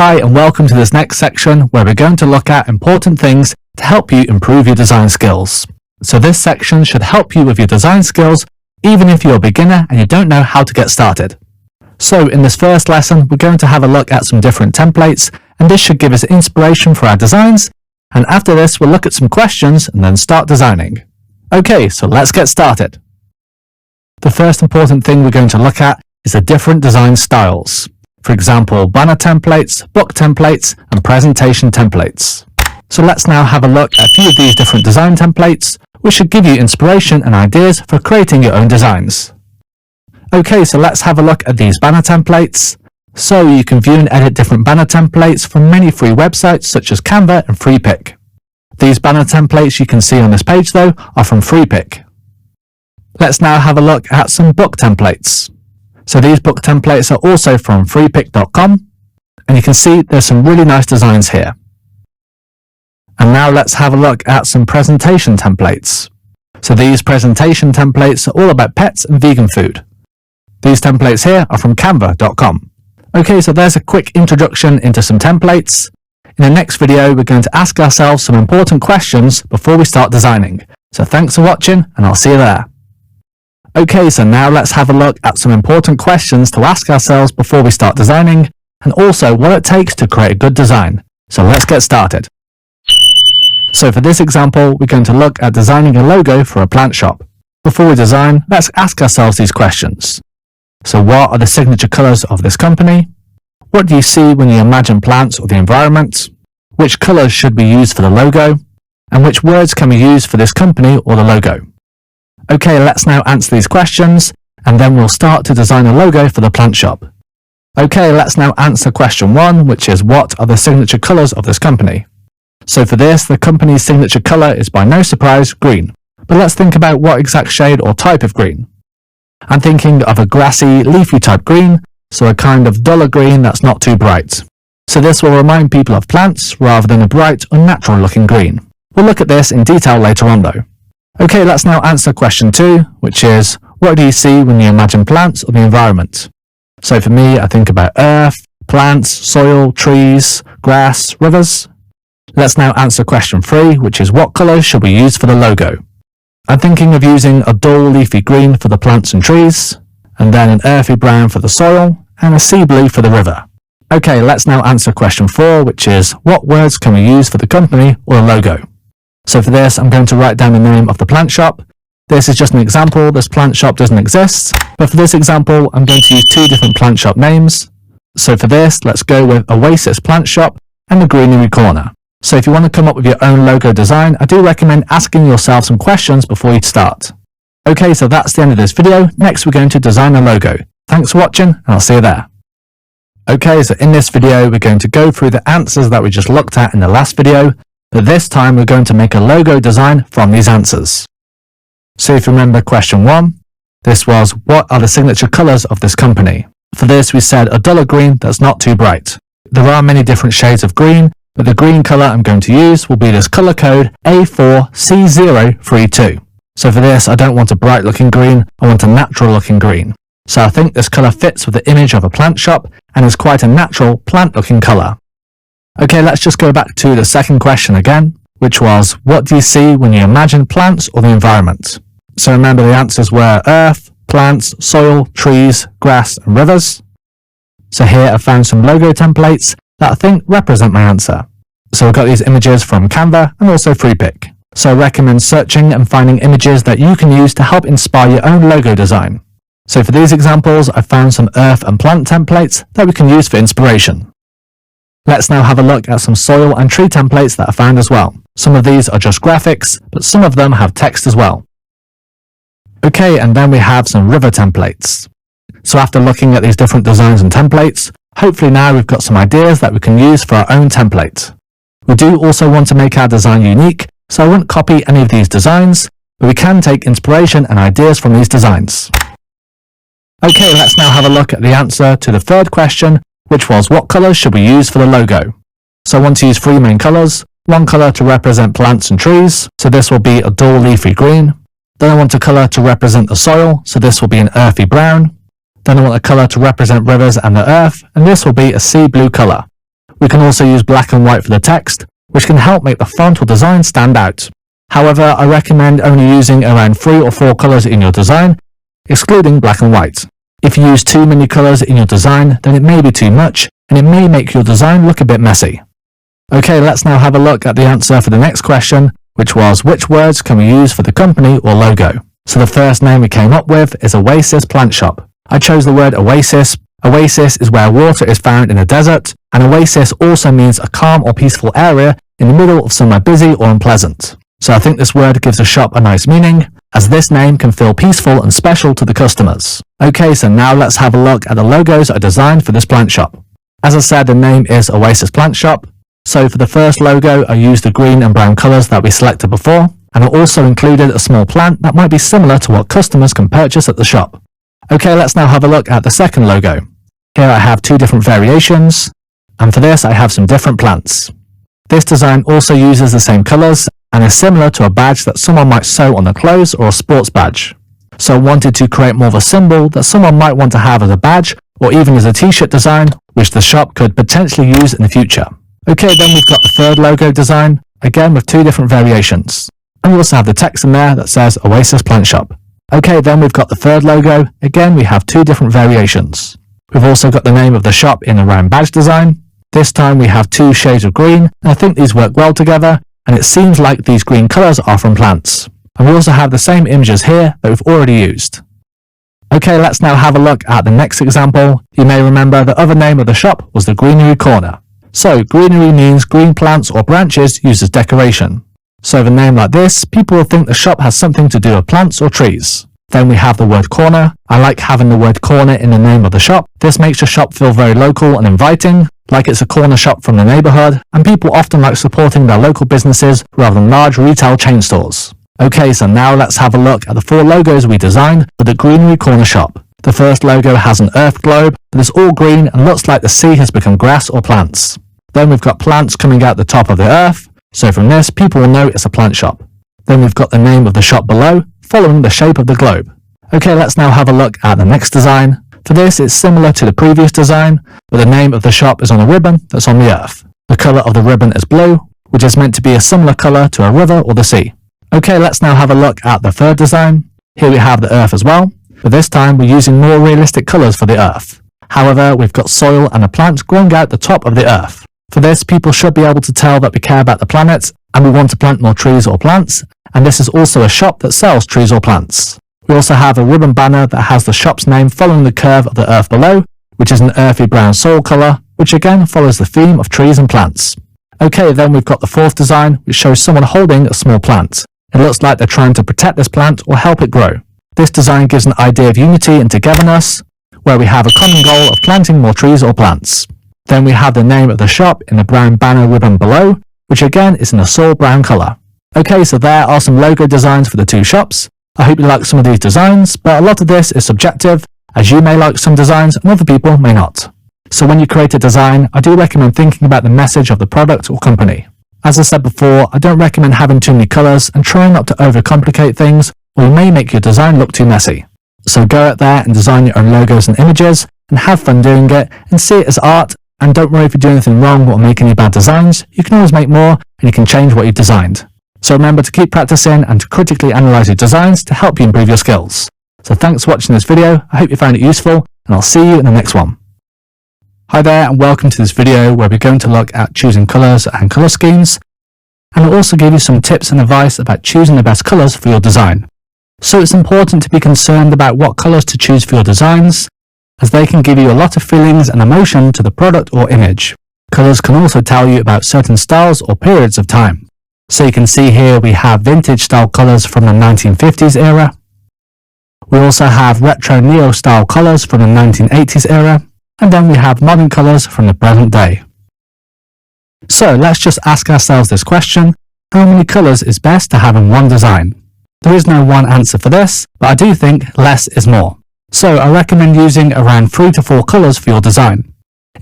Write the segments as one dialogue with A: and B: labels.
A: Hi and welcome to this next section where we're going to look at important things to help you improve your design skills. So this section should help you with your design skills even if you're a beginner and you don't know how to get started. So in this first lesson we're going to have a look at some different templates, and this should give us inspiration for our designs, and after this we'll look at some questions and then start designing. Okay, so let's get started. The first important thing we're going to look at is the different design styles. For example, banner templates, book templates, and presentation templates. So let's now have a look at a few of these different design templates, which should give you inspiration and ideas for creating your own designs. Okay, so let's have a look at these banner templates. So you can view and edit different banner templates from many free websites such as Canva and FreePic. These banner templates you can see on this page though are from FreePic. Let's now have a look at some book templates. So these book templates are also from freepic.com, and you can see there's some really nice designs here. And now let's have a look at some presentation templates. So these presentation templates are all about pets and vegan food. These templates here are from canva.com. Okay, so there's a quick introduction into some templates. In the next video, we're going to ask ourselves some important questions before we start designing. So thanks for watching, and I'll see you there. Okay, so now let's have a look at some important questions to ask ourselves before we start designing, and also what it takes to create a good design. So let's get started. So for this example, we're going to look at designing a logo for a plant shop. Before we design, let's ask ourselves these questions. So what are the signature colors of this company? What do you see when you imagine plants or the environment? Which colors should we use for the logo? And which words can we use for this company or the logo? Okay, let's now answer these questions, and then we'll start to design a logo for the plant shop. Okay, let's now answer question 1, which is what are the signature colors of this company? So for this, the company's signature color is by no surprise green. But let's think about what exact shade or type of green. I'm thinking of a grassy, leafy type green, so a kind of duller green that's not too bright. So this will remind people of plants rather than a bright, unnatural looking green. We'll look at this in detail later on though. Okay, let's now answer question 2, which is, what do you see when you imagine plants or the environment? So for me, I think about earth, plants, soil, trees, grass, rivers. Let's now answer question 3, which is what colours should we use for the logo? I'm thinking of using a dull leafy green for the plants and trees, and then an earthy brown for the soil, and a sea blue for the river. Okay, let's now answer question 4, which is, what words can we use for the company or the logo? So for this, I'm going to write down the name of the plant shop. This is just an example, this plant shop doesn't exist, but for this example, I'm going to use 2 different plant shop names. So for this, let's go with Oasis Plant Shop and the Greenery Corner. So if you want to come up with your own logo design, I do recommend asking yourself some questions before you start. Okay, so that's the end of this video. Next, we're going to design a logo. Thanks for watching, and I'll see you there. Okay, so in this video, we're going to go through the answers that we just looked at in the last video, but this time we're going to make a logo design from these answers. So if you remember question 1, this was, what are the signature colors of this company? For this, we said a duller green that's not too bright. There are many different shades of green, but the green color I'm going to use will be this color code A4C032. So for this, I don't want a bright looking green, I want a natural looking green. So I think this color fits with the image of a plant shop and is quite a natural plant looking color. Okay, let's just go back to the second question again, which was, what do you see when you imagine plants or the environment? So remember the answers were earth, plants, soil, trees, grass, and rivers. So here I found some logo templates that I think represent my answer. So I've got these images from Canva and also FreePic. So I recommend searching and finding images that you can use to help inspire your own logo design. So for these examples, I found some earth and plant templates that we can use for inspiration. Let's now have a look at some soil and tree templates that I found as well. Some of these are just graphics, but some of them have text as well. Okay, and then we have some river templates. So after looking at these different designs and templates, hopefully now we've got some ideas that we can use for our own template. We do also want to make our design unique, so I won't copy any of these designs, but we can take inspiration and ideas from these designs. Okay, let's now have a look at the answer to the third question, which was what colours should we use for the logo? So I want to use 3 main colours, one colour to represent plants and trees, so this will be a dull leafy green. Then I want a colour to represent the soil, so this will be an earthy brown. Then I want a colour to represent rivers and the earth, and this will be a sea blue colour. We can also use black and white for the text, which can help make the font or design stand out. However, I recommend only using around 3 or 4 colors in your design, excluding black and white. If you use too many colors in your design, then it may be too much, and it may make your design look a bit messy. Okay, let's now have a look at the answer for the next question, which was which words can we use for the company or logo? So the first name we came up with is Oasis Plant Shop. I chose the word oasis. Oasis is where water is found in a desert, and oasis also means a calm or peaceful area in the middle of somewhere busy or unpleasant. So I think this word gives the shop a nice meaning, as this name can feel peaceful and special to the customers. Okay, so now let's have a look at the logos I designed for this plant shop. As I said, the name is Oasis Plant Shop. So for the first logo, I used the green and brown colors that we selected before, and I also included a small plant that might be similar to what customers can purchase at the shop. Okay, let's now have a look at the second logo. Here I have 2 different variations, and for this I have some different plants. This design also uses the same colors and is similar to a badge that someone might sew on their clothes or a sports badge. So I wanted to create more of a symbol that someone might want to have as a badge or even as a t-shirt design, which the shop could potentially use in the future. Okay, then we've got the third logo design, again with 2 different variations. And we also have the text in there that says Oasis Plant Shop. Okay, then we've got the third logo, again we have 2 different variations. We've also got the name of the shop in a round badge design. This time we have 2 shades of green, and I think these work well together, and it seems like these green colours are from plants. And we also have the same images here that we've already used. Okay, let's now have a look at the next example. You may remember the other name of the shop was the Greenery Corner. So greenery means green plants or branches used as decoration. So with a name like this, people will think the shop has something to do with plants or trees. Then we have the word corner. I like having the word corner in the name of the shop. This makes the shop feel very local and inviting, like it's a corner shop from the neighborhood, and people often like supporting their local businesses rather than large retail chain stores. Okay, so now let's have a look at the 4 logos we designed for the Greenery Corner shop. The first logo has an earth globe that is all green and looks like the sea has become grass or plants. Then we've got plants coming out the top of the earth, so from this people will know it's a plant shop. Then we've got the name of the shop below, following the shape of the globe. Okay, let's now have a look at the next design. For this, it's similar to the previous design, but the name of the shop is on a ribbon that's on the earth. The colour of the ribbon is blue, which is meant to be a similar colour to a river or the sea. Okay, let's now have a look at the third design. Here we have the earth as well, but this time we're using more realistic colours for the earth. However, we've got soil and a plant growing out the top of the earth. For this, people should be able to tell that we care about the planet and we want to plant more trees or plants, and this is also a shop that sells trees or plants. We also have a ribbon banner that has the shop's name following the curve of the earth below, which is an earthy brown soil colour, which again follows the theme of trees and plants. Okay, then we've got the fourth design, which shows someone holding a small plant. It looks like they're trying to protect this plant or help it grow. This design gives an idea of unity and togetherness, where we have a common goal of planting more trees or plants. Then we have the name of the shop in the brown banner ribbon below, which again is in a soil brown colour. Okay, so there are some logo designs for the 2 shops. I hope you like some of these designs, but a lot of this is subjective, as you may like some designs and other people may not. So when you create a design, I do recommend thinking about the message of the product or company. As I said before, I don't recommend having too many colours and trying not to overcomplicate things, or you may make your design look too messy. So go out there and design your own logos and images, and have fun doing it, and see it as art, and don't worry if you do anything wrong or make any bad designs. You can always make more, and you can change what you've designed. So remember to keep practicing and to critically analyse your designs to help you improve your skills. So thanks for watching this video, I hope you found it useful, and I'll see you in the next one. Hi there and welcome to this video where we're going to look at choosing colours and colour schemes, and I'll also give you some tips and advice about choosing the best colours for your design. So it's important to be concerned about what colours to choose for your designs, as they can give you a lot of feelings and emotion to the product or image. Colours can also tell you about certain styles or periods of time. So you can see here we have vintage style colours from the 1950s era. We also have retro neo style colours from the 1980s era. And then we have modern colours from the present day. So let's just ask ourselves this question: how many colours is best to have in one design? There is no one answer for this, but I do think less is more. So I recommend using around 3 to 4 colours for your design.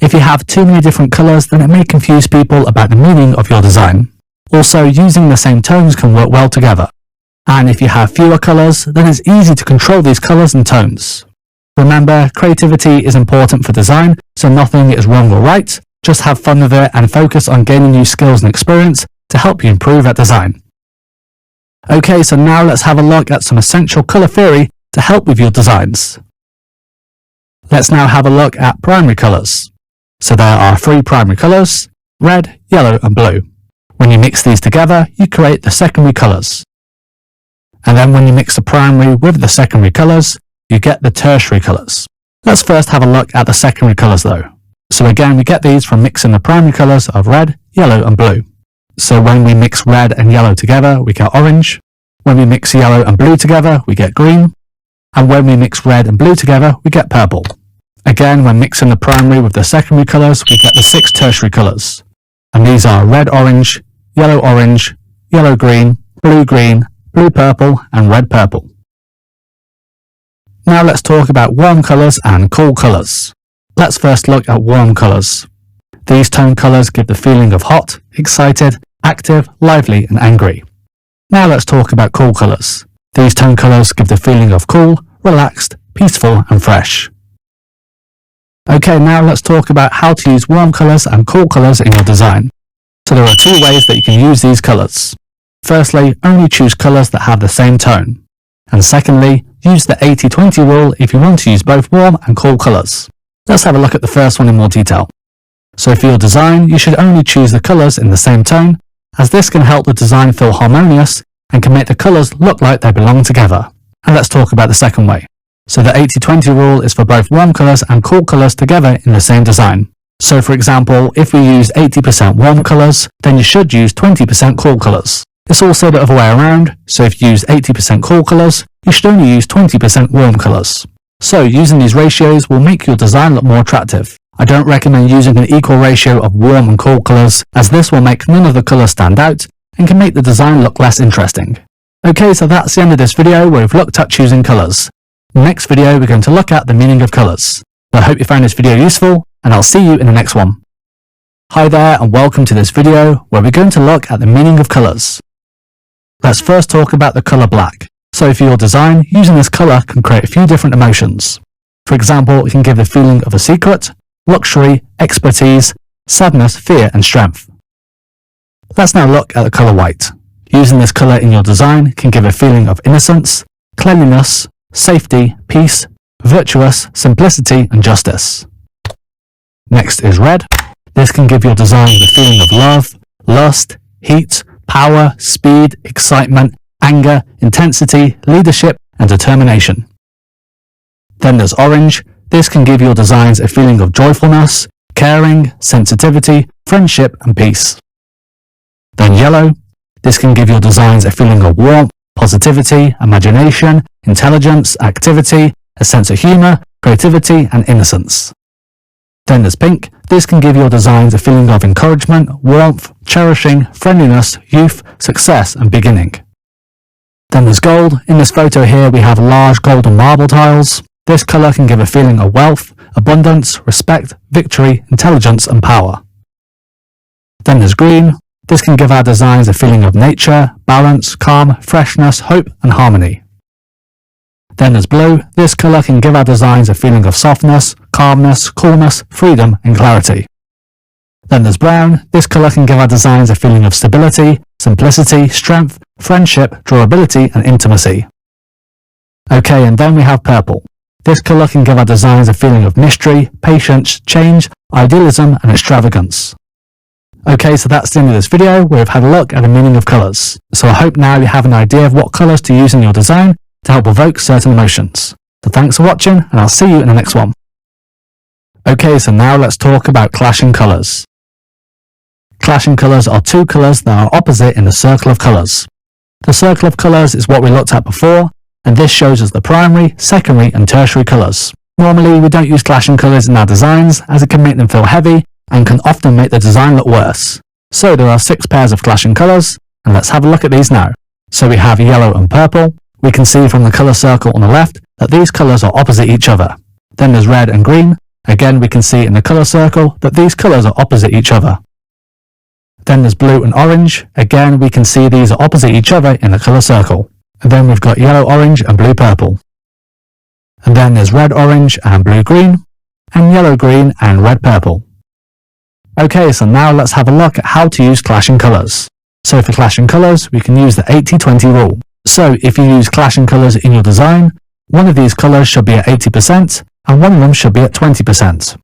A: If you have too many different colours, then it may confuse people about the meaning of your design. Also, using the same tones can work well together. And if you have fewer colours, then it's easy to control these colours and tones. Remember, creativity is important for design, so nothing is wrong or right, Just have fun with it and focus on gaining new skills and experience to help you improve at design. Okay, so now let's have a look at some essential colour theory to help with your designs. Let's now have a look at primary colours. So there are 3 primary colours: red, yellow and blue. When you mix these together, you create the secondary colours. And then when you mix the primary with the secondary colours, you get the tertiary colours. Let's first have a look at the secondary colours though. So again, we get these from mixing the primary colours of red, yellow and blue. So when we mix red and yellow together, we get orange. When we mix yellow and blue together, we get green. And when we mix red and blue together, we get purple. Again, when mixing the primary with the secondary colours, we get the 6 tertiary colours. And these are red orange, yellow green, blue purple and red purple. Now let's talk about warm colours and cool colours. Let's first look at warm colours. These tone colours give the feeling of hot, excited, active, lively and angry. Now let's talk about cool colours. These tone colours give the feeling of cool, relaxed, peaceful and fresh. Okay, now let's talk about how to use warm colours and cool colours in your design. So there are 2 ways that you can use these colours. Firstly, only choose colours that have the same tone. And secondly, use the 80-20 rule if you want to use both warm and cool colours. Let's have a look at the first one in more detail. So for your design, you should only choose the colours in the same tone, as this can help the design feel harmonious and can make the colours look like they belong together. And let's talk about the second way. So the 80-20 rule is for both warm colours and cool colours together in the same design. So for example, if we use 80% warm colours, then you should use 20% cool colours. It's also the other way around, so if you use 80% cool colours, you should only use 20% warm colours. So using these ratios will make your design look more attractive. I don't recommend using an equal ratio of warm and cool colours, as this will make none of the colours stand out and can make the design look less interesting. Okay, so that's the end of this video where we've looked at choosing colours. In the next video we're going to look at the meaning of colours. I hope you found this video useful, and I'll see you in the next one. Hi there and welcome to this video where we're going to look at the meaning of colours. Let's first talk about the colour black. So for your design, using this colour can create a few different emotions. For example, it can give the feeling of a secret, luxury, expertise, sadness, fear and strength. Let's now look at the colour white. Using this colour in your design can give a feeling of innocence, cleanliness, safety, peace, virtuous, simplicity and justice. Next is red. This can give your design the feeling of love, lust, heat, power, speed, excitement, anger, intensity, leadership and determination. Then there's orange. This can give your designs a feeling of joyfulness, caring, sensitivity, friendship and peace. Then yellow. This can give your designs a feeling of warmth, positivity, imagination, intelligence, activity, a sense of humour, creativity and innocence. Then there's pink. This can give your designs a feeling of encouragement, warmth, cherishing, friendliness, youth, success and beginning. Then there's gold. In this photo here we have large golden marble tiles. This colour can give a feeling of wealth, abundance, respect, victory, intelligence and power. Then there's green. This can give our designs a feeling of nature, balance, calm, freshness, hope and harmony. Then there's blue. This colour can give our designs a feeling of softness, calmness, coolness, freedom and clarity. Then there's brown. This colour can give our designs a feeling of stability, simplicity, strength, friendship, durability and intimacy. Okay, and then we have purple. This colour can give our designs a feeling of mystery, patience, change, idealism and extravagance. Okay, so that's the end of this video where we've had a look at the meaning of colours. So I hope now you have an idea of what colours to use in your design to help evoke certain emotions. So thanks for watching and I'll see you in the next one. Okay, so now let's talk about clashing colours. Clashing colours are 2 colours that are opposite in the circle of colours. The circle of colours is what we looked at before, and this shows us the primary, secondary and tertiary colours. Normally we don't use clashing colours in our designs as it can make them feel heavy and can often make the design look worse. So there are 6 pairs of clashing colours, and let's have a look at these now. So we have yellow and purple. We can see from the colour circle on the left that these colours are opposite each other. Then there's red and green. Again we can see in the colour circle that these colours are opposite each other. Then there's blue and orange. Again we can see these are opposite each other in the colour circle. And then we've got yellow orange and blue purple. And then there's red orange and blue green, and yellow green and red purple. Okay, so now let's have a look at how to use clashing colors. So for clashing colors, we can use the 80-20 rule. So if you use clashing colors in your design, one of these colors should be at 80% and one of them should be at 20%.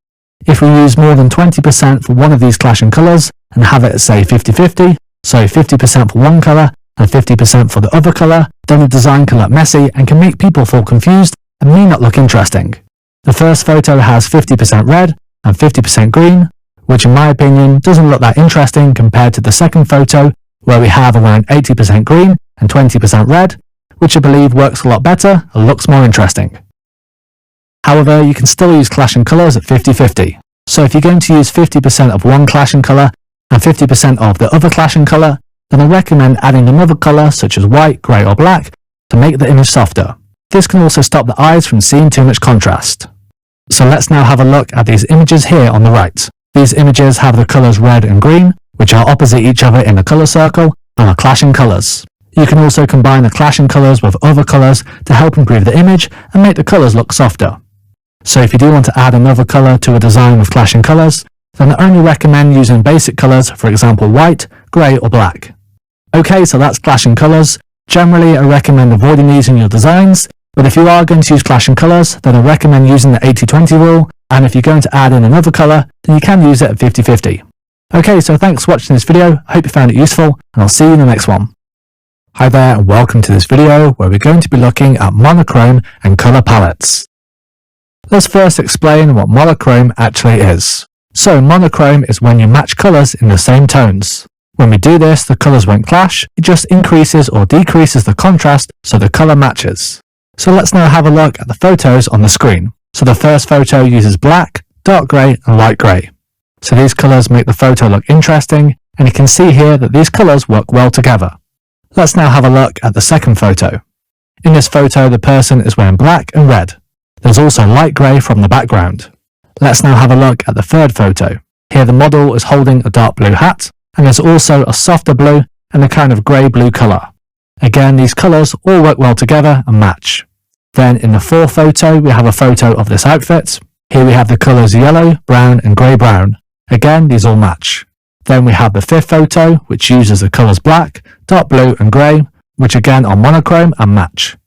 A: If we use more than 20% for one of these clashing colors and have it at say 50-50, so 50% for one color and 50% for the other color, then the design can look messy and can make people feel confused and may not look interesting. The first photo has 50% red and 50% green, which in my opinion doesn't look that interesting compared to the second photo where we have around 80% green and 20% red, which I believe works a lot better and looks more interesting. However, you can still use clashing colors at 50-50. So if you're going to use 50% of one clashing color and 50% of the other clashing color, then I recommend adding another color such as white, grey or black to make the image softer. This can also stop the eyes from seeing too much contrast. So let's now have a look at these images here on the right. These images have the colors red and green, which are opposite each other in the color circle and are clashing colors. You can also combine the clashing colors with other colors to help improve the image and make the colors look softer. So if you do want to add another color to a design with clashing colors, then I only recommend using basic colors, for example white, grey or black. Okay, so that's clashing colors. Generally, I recommend avoiding these in your designs, but if you are going to use clashing colors, then I recommend using the 80-20 rule, and if you're going to add in another color, then you can use it at 50-50. Okay, so thanks for watching this video. I hope you found it useful, and I'll see you in the next one. Hi there, and welcome to this video where we're going to be looking at monochrome and color palettes. Let's first explain what monochrome actually is. So monochrome is when you match colors in the same tones. When we do this, the colors won't clash, it just increases or decreases the contrast so the color matches. So let's now have a look at the photos on the screen. So the first photo uses black, dark grey and light grey. So these colors make the photo look interesting, and you can see here that these colors work well together. Let's now have a look at the second photo. In this photo, the person is wearing black and red. There's also light grey from the background. Let's now have a look at the third photo. Here the model is holding a dark blue hat, and there's also a softer blue and a kind of grey-blue colour. Again, these colours all work well together and match. Then in the fourth photo, we have a photo of this outfit. Here we have the colours yellow, brown and grey-brown. Again, these all match. Then we have the fifth photo, which uses the colours black, dark blue and grey, which again are monochrome and match.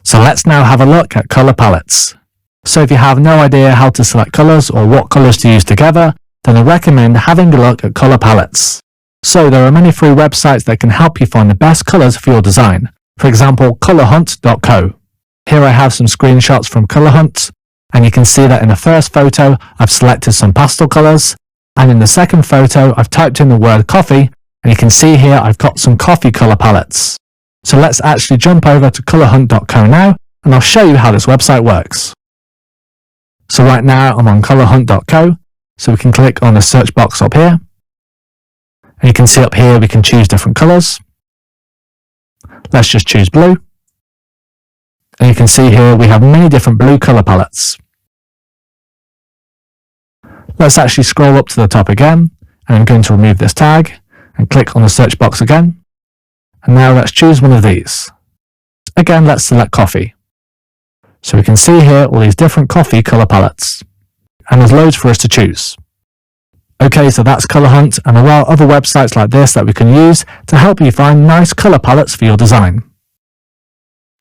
A: So let's now have a look at colour palettes. So if you have no idea how to select colours or what colours to use together, then I recommend having a look at colour palettes. So there are many free websites that can help you find the best colours for your design. For example, colorhunt.co. Here I have some screenshots from Colorhunt, and you can see that in the first photo I've selected some pastel colours, and in the second photo I've typed in the word coffee, and you can see here I've got some coffee colour palettes. So let's actually jump over to colorhunt.co now, and I'll show you how this website works. So right now I'm on colorhunt.co, so we can click on the search box up here. And you can see up here we can choose different colours. Let's just choose blue. And you can see here we have many different blue colour palettes. Let's actually scroll up to the top again, and I'm going to remove this tag and click on the search box again. And now let's choose one of these. Again, let's select coffee. So we can see here all these different coffee colour palettes. And there's loads for us to choose. Okay, so that's Colorhunt, and there are other websites like this that we can use to help you find nice colour palettes for your design.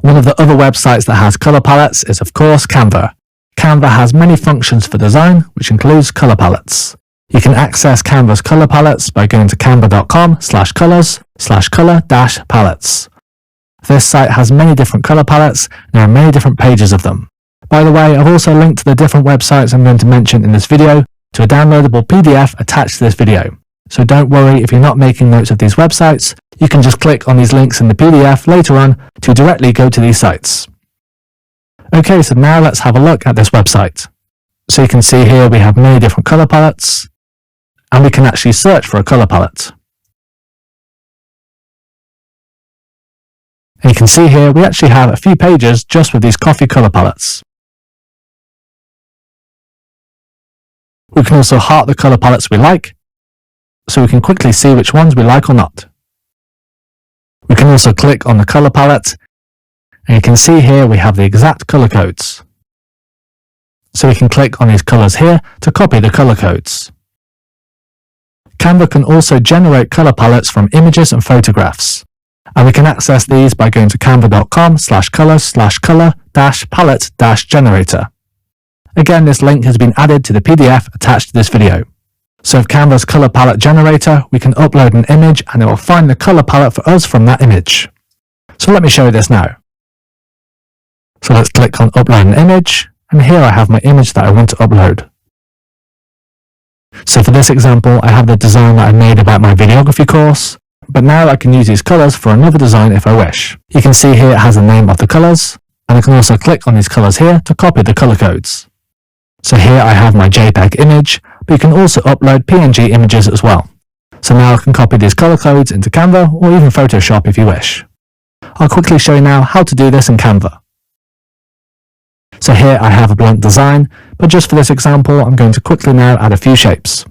A: One of the other websites that has colour palettes is of course Canva. Canva has many functions for design, which includes colour palettes. You can access Canva's colour palettes by going to canva.com/colors/color-palettes. This site has many different colour palettes, and there are many different pages of them. By the way, I've also linked to the different websites I'm going to mention in this video to a downloadable PDF attached to this video. So don't worry if you're not making notes of these websites, you can just click on these links in the PDF later on to directly go to these sites. Okay, so now let's have a look at this website. So you can see here we have many different colour palettes, and we can actually search for a colour palette. And you can see here we actually have a few pages just with these coffee colour palettes. We can also heart the colour palettes we like, so we can quickly see which ones we like or not. We can also click on the colour palette, and you can see here we have the exact colour codes. So we can click on these colours here to copy the colour codes. Canva can also generate color palettes from images and photographs. And we can access these by going to canva.com/color/color-palette-generator. Again, this link has been added to the PDF attached to this video. So with Canva's color palette generator, we can upload an image and it will find the color palette for us from that image. So let me show you this now. So let's click on upload an image, and here I have my image that I want to upload. So for this example, I have the design that I made about my videography course, but now I can use these colors for another design if I wish. You can see here it has the name of the colors, and I can also click on these colors here to copy the color codes. So here I have my JPEG image, but you can also upload PNG images as well. So now I can copy these color codes into Canva or even Photoshop if you wish. I'll quickly show you now how to do this in Canva. So here I have a blank design, but just for this example, I'm going to quickly now add a few shapes.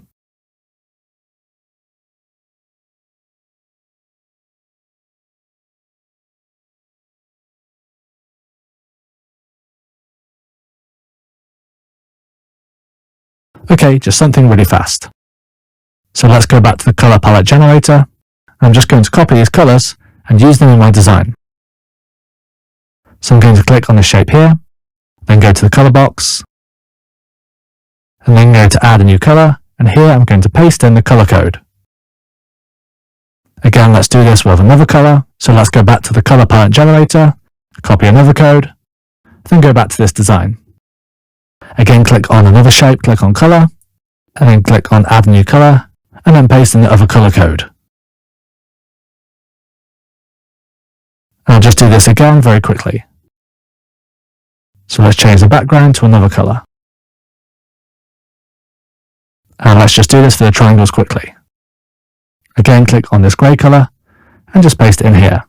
A: Okay, just something really fast. So let's go back to the color palette generator. I'm just going to copy these colors and use them in my design. So I'm going to click on the shape here, then go to the color box, and then go to add a new color, and here I'm going to paste in the color code. Again, let's do this with another color. So let's go back to the color palette generator, copy another code, then go back to this design. Again, click on another shape, click on color, and then click on add new color, and then paste in the other color code. And I'll just do this again very quickly. So let's change the background to another color. And let's just do this for the triangles quickly. Again, click on this gray color and just paste it in here.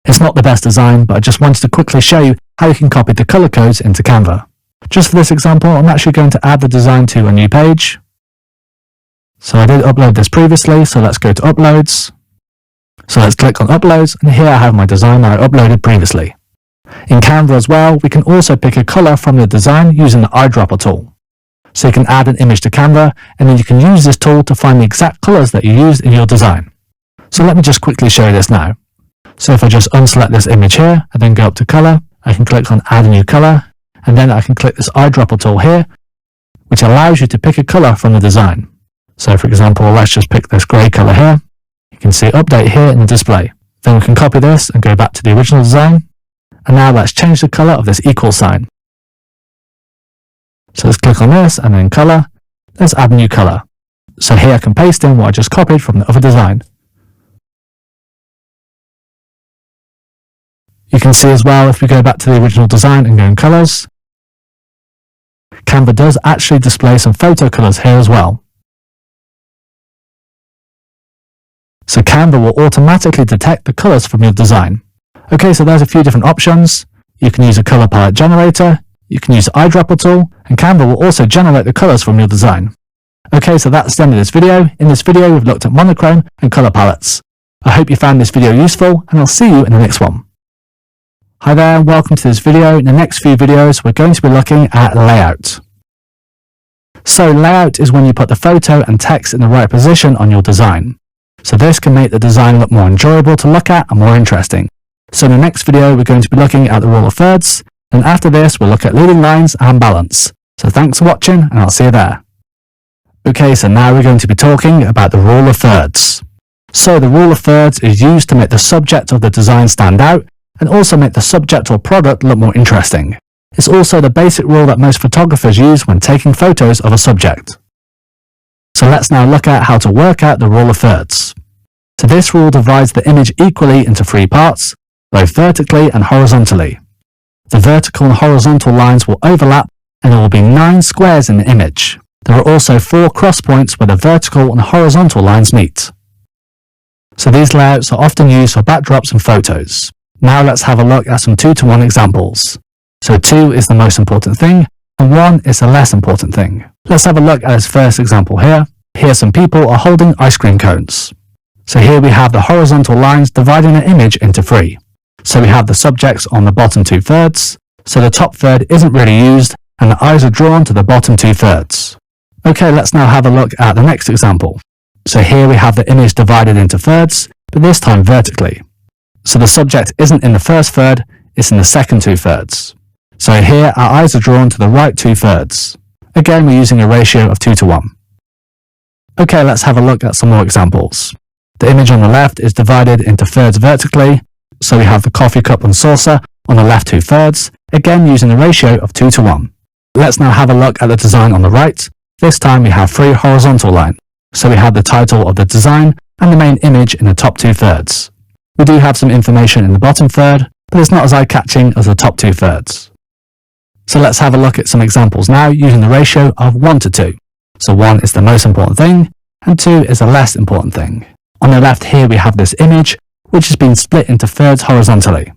A: It's not the best design, but I just wanted to quickly show you how you can copy the color codes into Canva. Just for this example, I'm actually going to add the design to a new page. So I did upload this previously, so let's go to Uploads. So let's click on Uploads, and here I have my design that I uploaded previously. In Canva as well, we can also pick a color from the design using the eyedropper tool. So you can add an image to Canva, and then you can use this tool to find the exact colors that you used in your design. So let me just quickly show you this now. So if I just unselect this image here, and then go up to color, I can click on add a new color, and then I can click this eyedropper tool here, which allows you to pick a color from the design. So for example, let's just pick this gray color here. You can see update here in the display. Then we can copy this and go back to the original design. And now let's change the color of this equal sign. So let's click on this and then color. Let's add a new color. So here I can paste in what I just copied from the other design. You can see as well, if we go back to the original design and go in colors, Canva does actually display some photo colors here as well. So Canva will automatically detect the colors from your design. Okay, so there's a few different options. You can use a color palette generator, you can use the eyedropper tool, and Canva will also generate the colors from your design. Okay, so that's the end of this video. In this video, we've looked at monochrome and color palettes. I hope you found this video useful, and I'll see you in the next one. Hi there, and welcome to this video. In the next few videos, we're going to be looking at layout. So layout is when you put the photo and text in the right position on your design. So this can make the design look more enjoyable to look at and more interesting. So in the next video, we're going to be looking at the rule of thirds, and after this, we'll look at leading lines and balance. So thanks for watching, and I'll see you there. Okay, so now we're going to be talking about the rule of thirds. So the rule of thirds is used to make the subject of the design stand out, and also make the subject or product look more interesting. It's also the basic rule that most photographers use when taking photos of a subject. So let's now look at how to work out the rule of thirds. So this rule divides the image equally into 3 parts, both vertically and horizontally. The vertical and horizontal lines will overlap, and there will be 9 squares in the image. There are also 4 cross points where the vertical and horizontal lines meet. So these layouts are often used for backdrops and photos. Now let's have a look at some 2-to-1 examples. So 2 is the most important thing, and 1 is the less important thing. Let's have a look at this first example here. Here some people are holding ice cream cones. So here we have the horizontal lines dividing the image into 3. So we have the subjects on the bottom 2 thirds, so the top third isn't really used, and the eyes are drawn to the bottom 2/3. Okay, let's now have a look at the next example. So here we have the image divided into thirds, but this time vertically. So the subject isn't in the first third, it's in the second 2/3. So here our eyes are drawn to the right 2/3. Again, we're using a ratio of 2:1. Okay, let's have a look at some more examples. The image on the left is divided into thirds vertically, so we have the coffee cup and saucer on the left 2/3, again using a ratio of 2:1. Let's now have a look at the design on the right. This time we have 3 horizontal lines, so we have the title of the design and the main image in the top 2/3. We do have some information in the bottom third, but it's not as eye-catching as the top 2/3. So let's have a look at some examples now using the ratio of 1:2. So 1 is the most important thing, and 2 is the less important thing. On the left here we have this image, which has been split into thirds horizontally.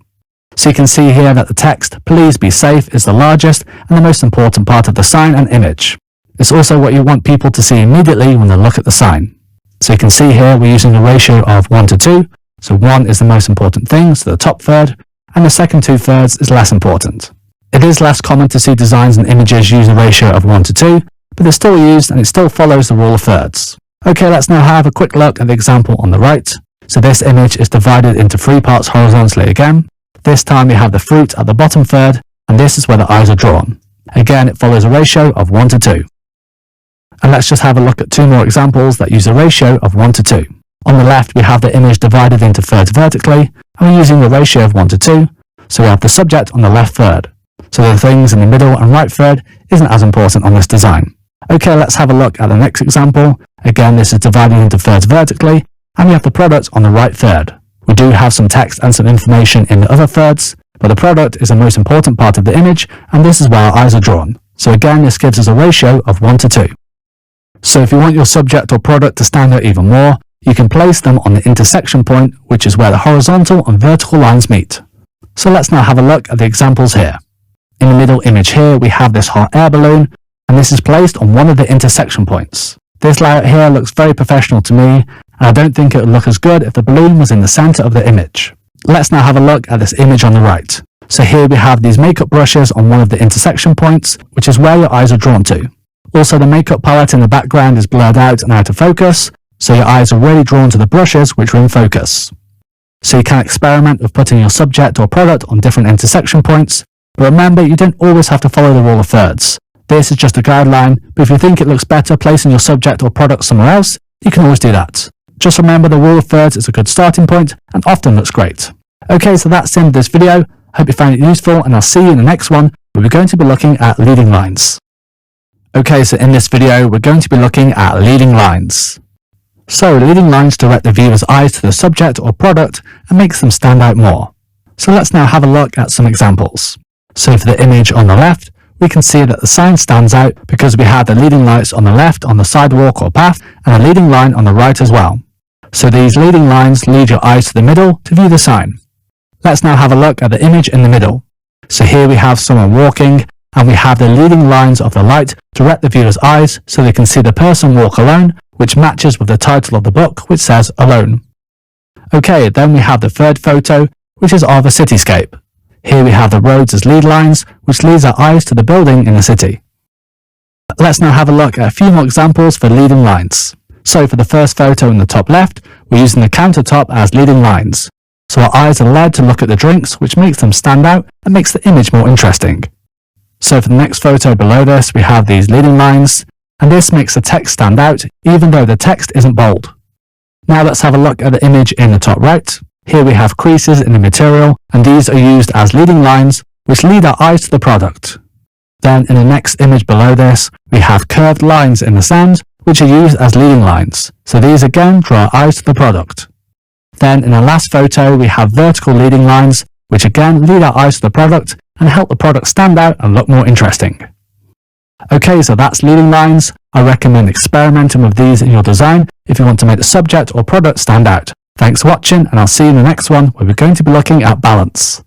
A: So you can see here that the text, "Please be safe," is the largest and the most important part of the sign and image. It's also what you want people to see immediately when they look at the sign. So you can see here we're using a ratio of 1:2, so 1 is the most important thing, so the top third, and the second 2/3 is less important. It is less common to see designs and images use a ratio of 1:2, but they're still used and it still follows the rule of thirds. Okay, let's now have a quick look at the example on the right. So this image is divided into 3 parts horizontally again. This time we have the fruit at the bottom third, and this is where the eyes are drawn. Again, it follows a ratio of 1:2. And let's just have a look at 2 more examples that use a ratio of 1:2. On the left, we have the image divided into thirds vertically, and we're using the ratio of 1:2, so we have the subject on the left third. So the things in the middle and right third isn't as important on this design. Okay, let's have a look at the next example. Again, this is divided into thirds vertically, and we have the product on the right third. We do have some text and some information in the other thirds, but the product is the most important part of the image, and this is where our eyes are drawn. So again, this gives us a ratio of 1:2. So if you want your subject or product to stand out even more, you can place them on the intersection point, which is where the horizontal and vertical lines meet. So let's now have a look at the examples here. In the middle image here, we have this hot air balloon, and this is placed on one of the intersection points. This layout here looks very professional to me, and I don't think it would look as good if the balloon was in the center of the image. Let's now have a look at this image on the right. So here we have these makeup brushes on one of the intersection points, which is where your eyes are drawn to. Also, the makeup palette in the background is blurred out and out of focus, so your eyes are really drawn to the brushes which are in focus. So you can experiment with putting your subject or product on different intersection points, but remember, you don't always have to follow the rule of thirds. This is just a guideline, but if you think it looks better placing your subject or product somewhere else, you can always do that. Just remember the rule of thirds is a good starting point and often looks great. Okay, so that's the end of this video. Hope you found it useful, and I'll see you in the next one where we're going to be looking at leading lines. Okay, so in this video, we're going to be looking at leading lines. So leading lines direct the viewer's eyes to the subject or product and makes them stand out more. So let's now have a look at some examples. So for the image on the left, we can see that the sign stands out because we have the leading lights on the left on the sidewalk or path and a leading line on the right as well. So these leading lines lead your eyes to the middle to view the sign. Let's now have a look at the image in the middle. So here we have someone walking, and we have the leading lines of the light direct the viewer's eyes so they can see the person walk alone, which matches with the title of the book, which says Alone. Okay, then we have the third photo, which is of a cityscape. Here we have the roads as lead lines, which leads our eyes to the building in the city. Let's now have a look at a few more examples for leading lines. So for the first photo in the top left, we're using the countertop as leading lines. So our eyes are led to look at the drinks, which makes them stand out and makes the image more interesting. So for the next photo below this, we have these leading lines, and this makes the text stand out, even though the text isn't bold. Now let's have a look at the image in the top right. Here we have creases in the material, and these are used as leading lines, which lead our eyes to the product. Then in the next image below this, we have curved lines in the sand, which are used as leading lines. So these again draw our eyes to the product. Then in the last photo, we have vertical leading lines, which again lead our eyes to the product and help the product stand out and look more interesting. Okay, so that's leading lines. I recommend experimenting with these in your design if you want to make the subject or product stand out. Thanks for watching, and I'll see you in the next one where we're going to be looking at balance.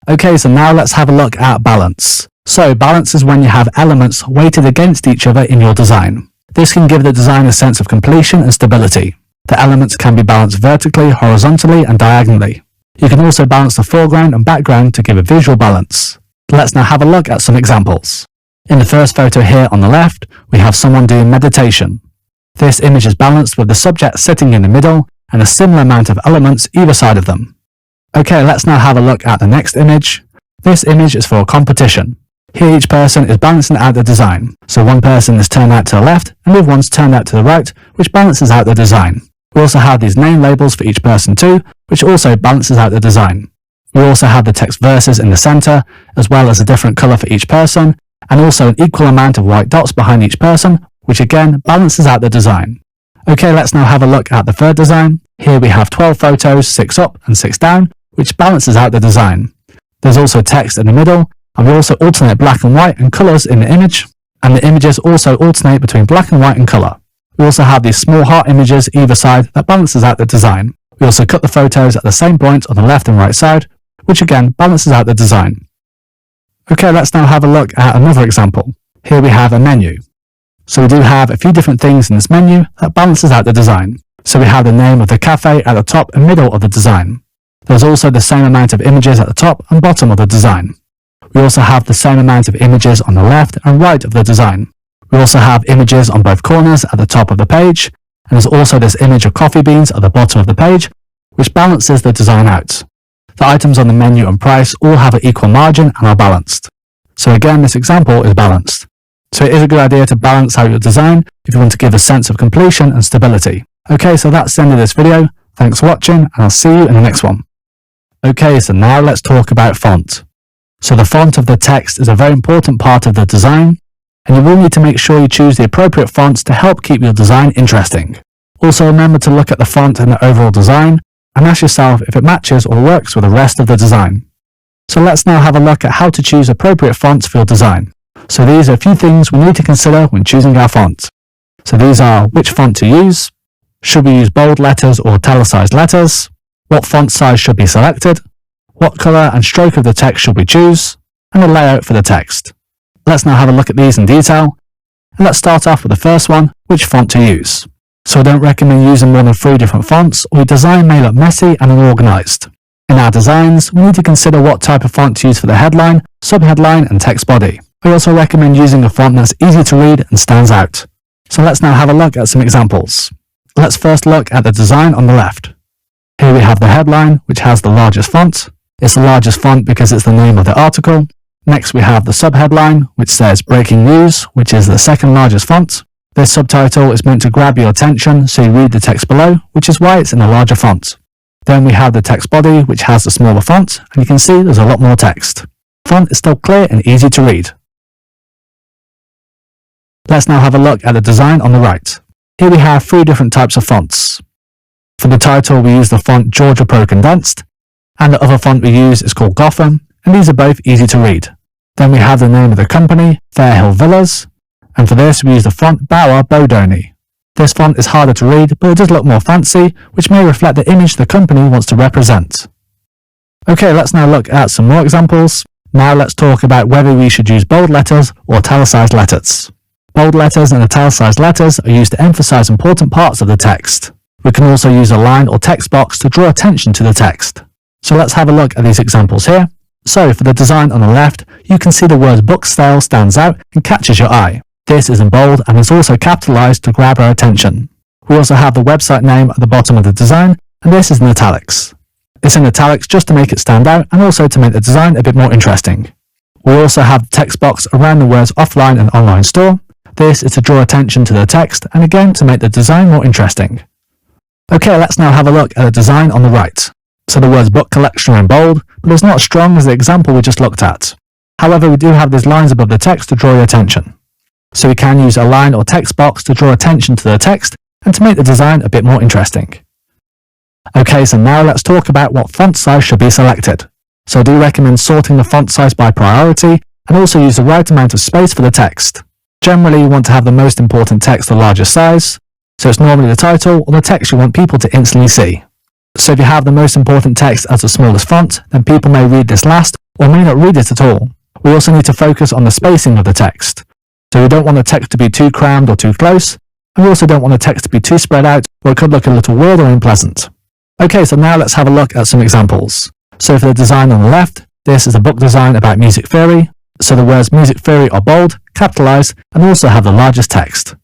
A: Okay, so now let's have a look at balance. So balance is when you have elements weighted against each other in your design. This can give the design a sense of completion and stability. The elements can be balanced vertically, horizontally, and diagonally. You can also balance the foreground and background to give a visual balance. Let's now have a look at some examples. In the first photo here on the left, we have someone doing meditation. This image is balanced with the subject sitting in the middle and a similar amount of elements either side of them. Okay, let's now have a look at the next image. This image is for a competition. Here each person is balancing out the design. So one person is turned out to the left and the other one's turned out to the right, which balances out the design. We also have these name labels for each person too, which also balances out the design. We also have the text verses in the center, as well as a different color for each person, and also an equal amount of white dots behind each person, which again balances out the design. Okay, let's now have a look at the third design. Here we have 12 photos, 6 up and 6 down, which balances out the design. There's also text in the middle, and we also alternate black and white and colors in the image, and the images also alternate between black and white and color. We also have these small heart images either side that balances out the design. We also cut the photos at the same point on the left and right side, which again balances out the design. Okay, let's now have a look at another example. Here we have a menu. So we do have a few different things in this menu that balances out the design. So we have the name of the cafe at the top and middle of the design. There's also the same amount of images at the top and bottom of the design. We also have the same amount of images on the left and right of the design. We also have images on both corners at the top of the page, and there's also this image of coffee beans at the bottom of the page, which balances the design out. The items on the menu and price all have an equal margin and are balanced. So again, this example is balanced. So it is a good idea to balance out your design if you want to give a sense of completion and stability. Okay, so that's the end of this video. Thanks for watching, and I'll see you in the next one. Okay, so now let's talk about font. So the font of the text is a very important part of the design, and you will need to make sure you choose the appropriate fonts to help keep your design interesting. Also remember to look at the font and the overall design, and ask yourself if it matches or works with the rest of the design. So let's now have a look at how to choose appropriate fonts for your design. So these are a few things we need to consider when choosing our font. So these are which font to use, should we use bold letters or italicized letters, what font size should be selected, what color and stroke of the text should we choose, and the layout for the text. Let's now have a look at these in detail, and let's start off with the first one, which font to use. So I don't recommend using more than 3 different fonts, or your design may look messy and unorganized. In our designs, we need to consider what type of font to use for the headline, subheadline, and text body. We also recommend using a font that's easy to read and stands out. So let's now have a look at some examples. Let's first look at the design on the left. Here we have the headline, which has the largest font. It's the largest font because it's the name of the article. Next we have the subheadline, which says Breaking News, which is the second largest font. This subtitle is meant to grab your attention so you read the text below, which is why it's in a larger font. Then we have the text body, which has the smaller font, and you can see there's a lot more text. The font is still clear and easy to read. Let's now have a look at the design on the right. Here we have 3 different types of fonts. For the title we use the font Georgia Pro Condensed, and the other font we use is called Gotham, and these are both easy to read. Then we have the name of the company, Fairhill Villas, and for this we use the font Bauer Bodoni. This font is harder to read, but it does look more fancy, which may reflect the image the company wants to represent. Okay, let's now look at some more examples. Now let's talk about whether we should use bold letters or italicized letters. Bold letters and italicized letters are used to emphasize important parts of the text. We can also use a line or text box to draw attention to the text. So let's have a look at these examples here. So for the design on the left, you can see the word book sale stands out and catches your eye. This is in bold and is also capitalized to grab our attention. We also have the website name at the bottom of the design, and this is in italics. It's in italics just to make it stand out and also to make the design a bit more interesting. We also have the text box around the words offline and online store. This is to draw attention to the text and again to make the design more interesting. Okay, let's now have a look at the design on the right. So the words book collection are in bold, but it's not as strong as the example we just looked at. However, we do have these lines above the text to draw your attention. So we can use a line or text box to draw attention to the text and to make the design a bit more interesting. Okay, so now let's talk about what font size should be selected. So I do recommend sorting the font size by priority and also use the right amount of space for the text. Generally, you want to have the most important text the largest size, so it's normally the title or the text you want people to instantly see. So if you have the most important text as the smallest font, then people may read this last or may not read it at all. We also need to focus on the spacing of the text. So we don't want the text to be too crammed or too close, and we also don't want the text to be too spread out or it could look a little weird or unpleasant. Okay, so now let's have a look at some examples. So for the design on the left, This is a book design about music theory, so the words music theory are bold, capitalized, and also have the largest text.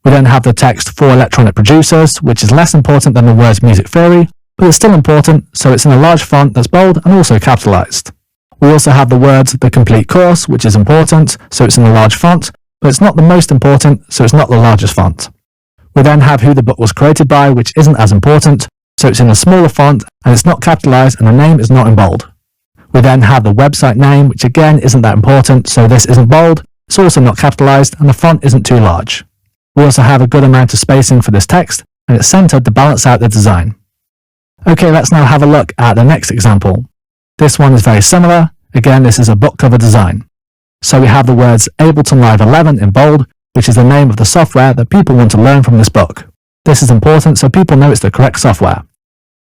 A: We then have the text for electronic producers, which is less important than the words music theory, but it's still important, so it's in a large font that's bold and also capitalized. We also have the words the complete course, which is important, so it's in a large font, but it's not the most important, so it's not the largest font. We then have who the book was created by, which isn't as important, so it's in a smaller font and it's not capitalized and the name is not in bold. We then have the website name, which again isn't that important, so this isn't bold, it's also not capitalized, and the font isn't too large. We also have a good amount of spacing for this text, and it's centered to balance out the design. Okay, let's now have a look at the next example. This one is very similar. Again, this is a book cover design. So we have the words Ableton Live 11 in bold, which is the name of the software that people want to learn from this book. This is important so people know it's the correct software.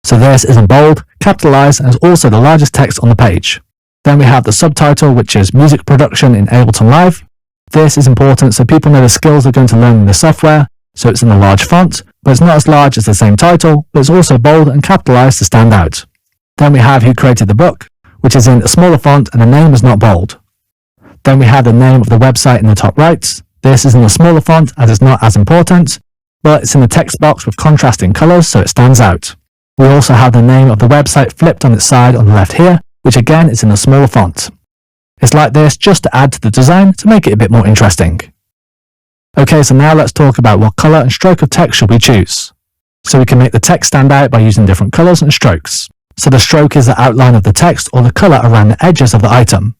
A: So this is in bold, capitalized, and is also the largest text on the page. Then we have the subtitle, which is Music Production in Ableton Live. This is important so people know the skills they're going to learn in the software, so it's in a large font, but it's not as large as the same title, but it's also bold and capitalized to stand out. Then we have who created the book, which is in a smaller font and the name is not bold. Then we have the name of the website in the top right. This is in a smaller font as it's not as important, but it's in the text box with contrasting colors so it stands out. We also have the name of the website flipped on its side on the left here, which again is in a smaller font. It's like this just to add to the design to make it a bit more interesting. Okay, so now let's talk about what color and stroke of text should we choose. So we can make the text stand out by using different colors and strokes. So the stroke is the outline of the text or the color around the edges of the item.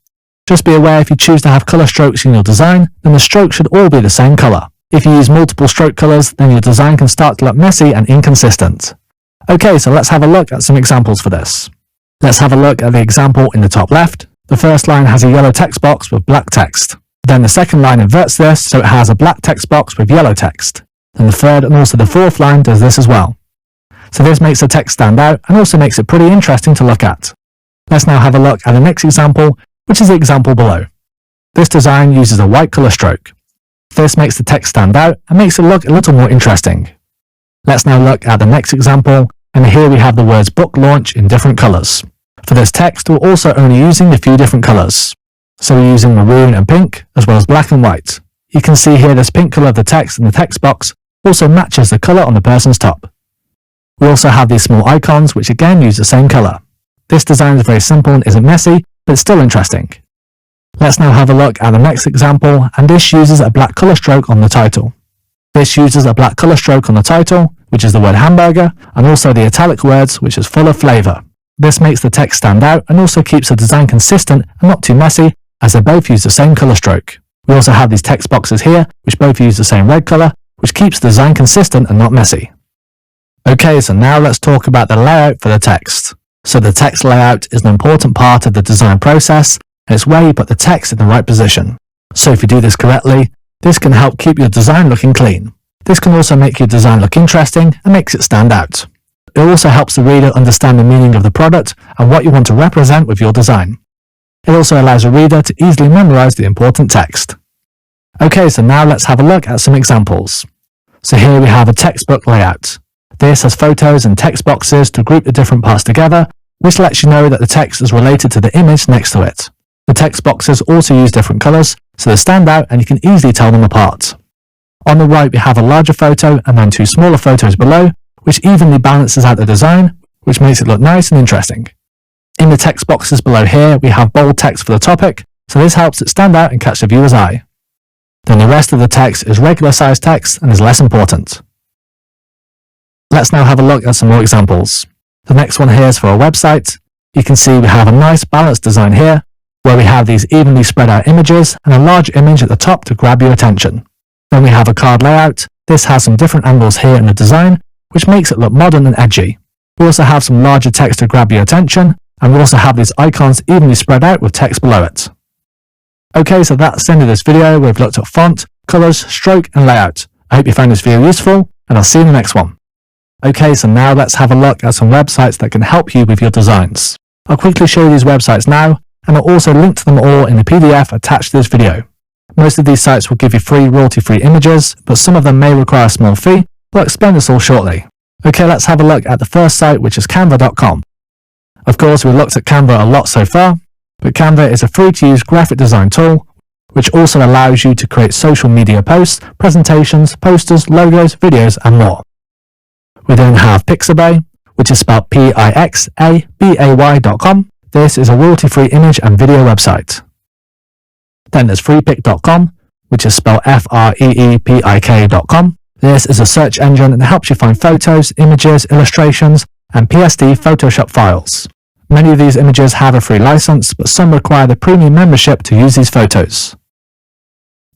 A: Just be aware if you choose to have color strokes in your design, then the strokes should all be the same color. If you use multiple stroke colors, then your design can start to look messy and inconsistent. Okay, so let's have a look at some examples for this. Let's have a look at the example in the top left. The first line has a yellow text box with black text. Then the second line inverts this, so it has a black text box with yellow text. Then the third and also the fourth line does this as well. So this makes the text stand out and also makes it pretty interesting to look at. Let's now have a look at the next example, which is the example below. This design uses a white color stroke. This makes the text stand out and makes it look a little more interesting. Let's now look at the next example, and here we have the words book launch in different colors. For this text, we're also only using a few different colors. So we're using maroon and pink, as well as black and white. You can see here this pink color of the text in the text box also matches the color on the person's top. We also have these small icons, which again use the same color. This design is very simple and isn't messy, but it's still interesting. Let's now have a look at the next example, and this uses a black color stroke on the title. This uses a black color stroke on the title, which is the word hamburger, and also the italic words, which is full of flavor. This makes the text stand out and also keeps the design consistent and not too messy, as they both use the same color stroke. We also have these text boxes here, which both use the same red color, which keeps the design consistent and not messy. Okay, so now let's talk about the layout for the text. So the text layout is an important part of the design process, and it's where you put the text in the right position. So if you do this correctly, this can help keep your design looking clean. This can also make your design look interesting and makes it stand out. It also helps the reader understand the meaning of the product and what you want to represent with your design. It also allows a reader to easily memorize the important text. Okay, so now let's have a look at some examples. So here we have a textbook layout. This has photos and text boxes to group the different parts together, which lets you know that the text is related to the image next to it. The text boxes also use different colors, so they stand out and you can easily tell them apart. On the right we have a larger photo and then two smaller photos below, which evenly balances out the design, which makes it look nice and interesting. In the text boxes below here we have bold text for the topic, so this helps it stand out and catch the viewer's eye. Then the rest of the text is regular sized text and is less important. Let's now have a look at some more examples. The next one here is for a website. You can see we have a nice balanced design here, where we have these evenly spread out images and a large image at the top to grab your attention. Then we have a card layout. This has some different angles here in the design, which makes it look modern and edgy. We also have some larger text to grab your attention, and we also have these icons evenly spread out with text below it. Okay, so that's the end of this video. We've looked at font, colors, stroke, and layout. I hope you found this video useful, and I'll see you in the next one. Okay, so now let's have a look at some websites that can help you with your designs. I'll quickly show you these websites now, and I'll also link to them all in the PDF attached to this video. Most of these sites will give you free royalty-free images, but some of them may require a small fee. I'll explain this all shortly. Okay, let's have a look at the first site, which is Canva.com. Of course, we've looked at Canva a lot so far. But Canva is a free-to-use graphic design tool which also allows you to create social media posts, presentations, posters, logos, videos, and more. We then have Pixabay, which is spelled Pixabay.com. This is a royalty-free image and video website. Then there's freepik.com, which is spelled Freepik.com. This is a search engine that helps you find photos, images, illustrations, and PSD Photoshop files. Many of these images have a free license, but some require the premium membership to use these photos.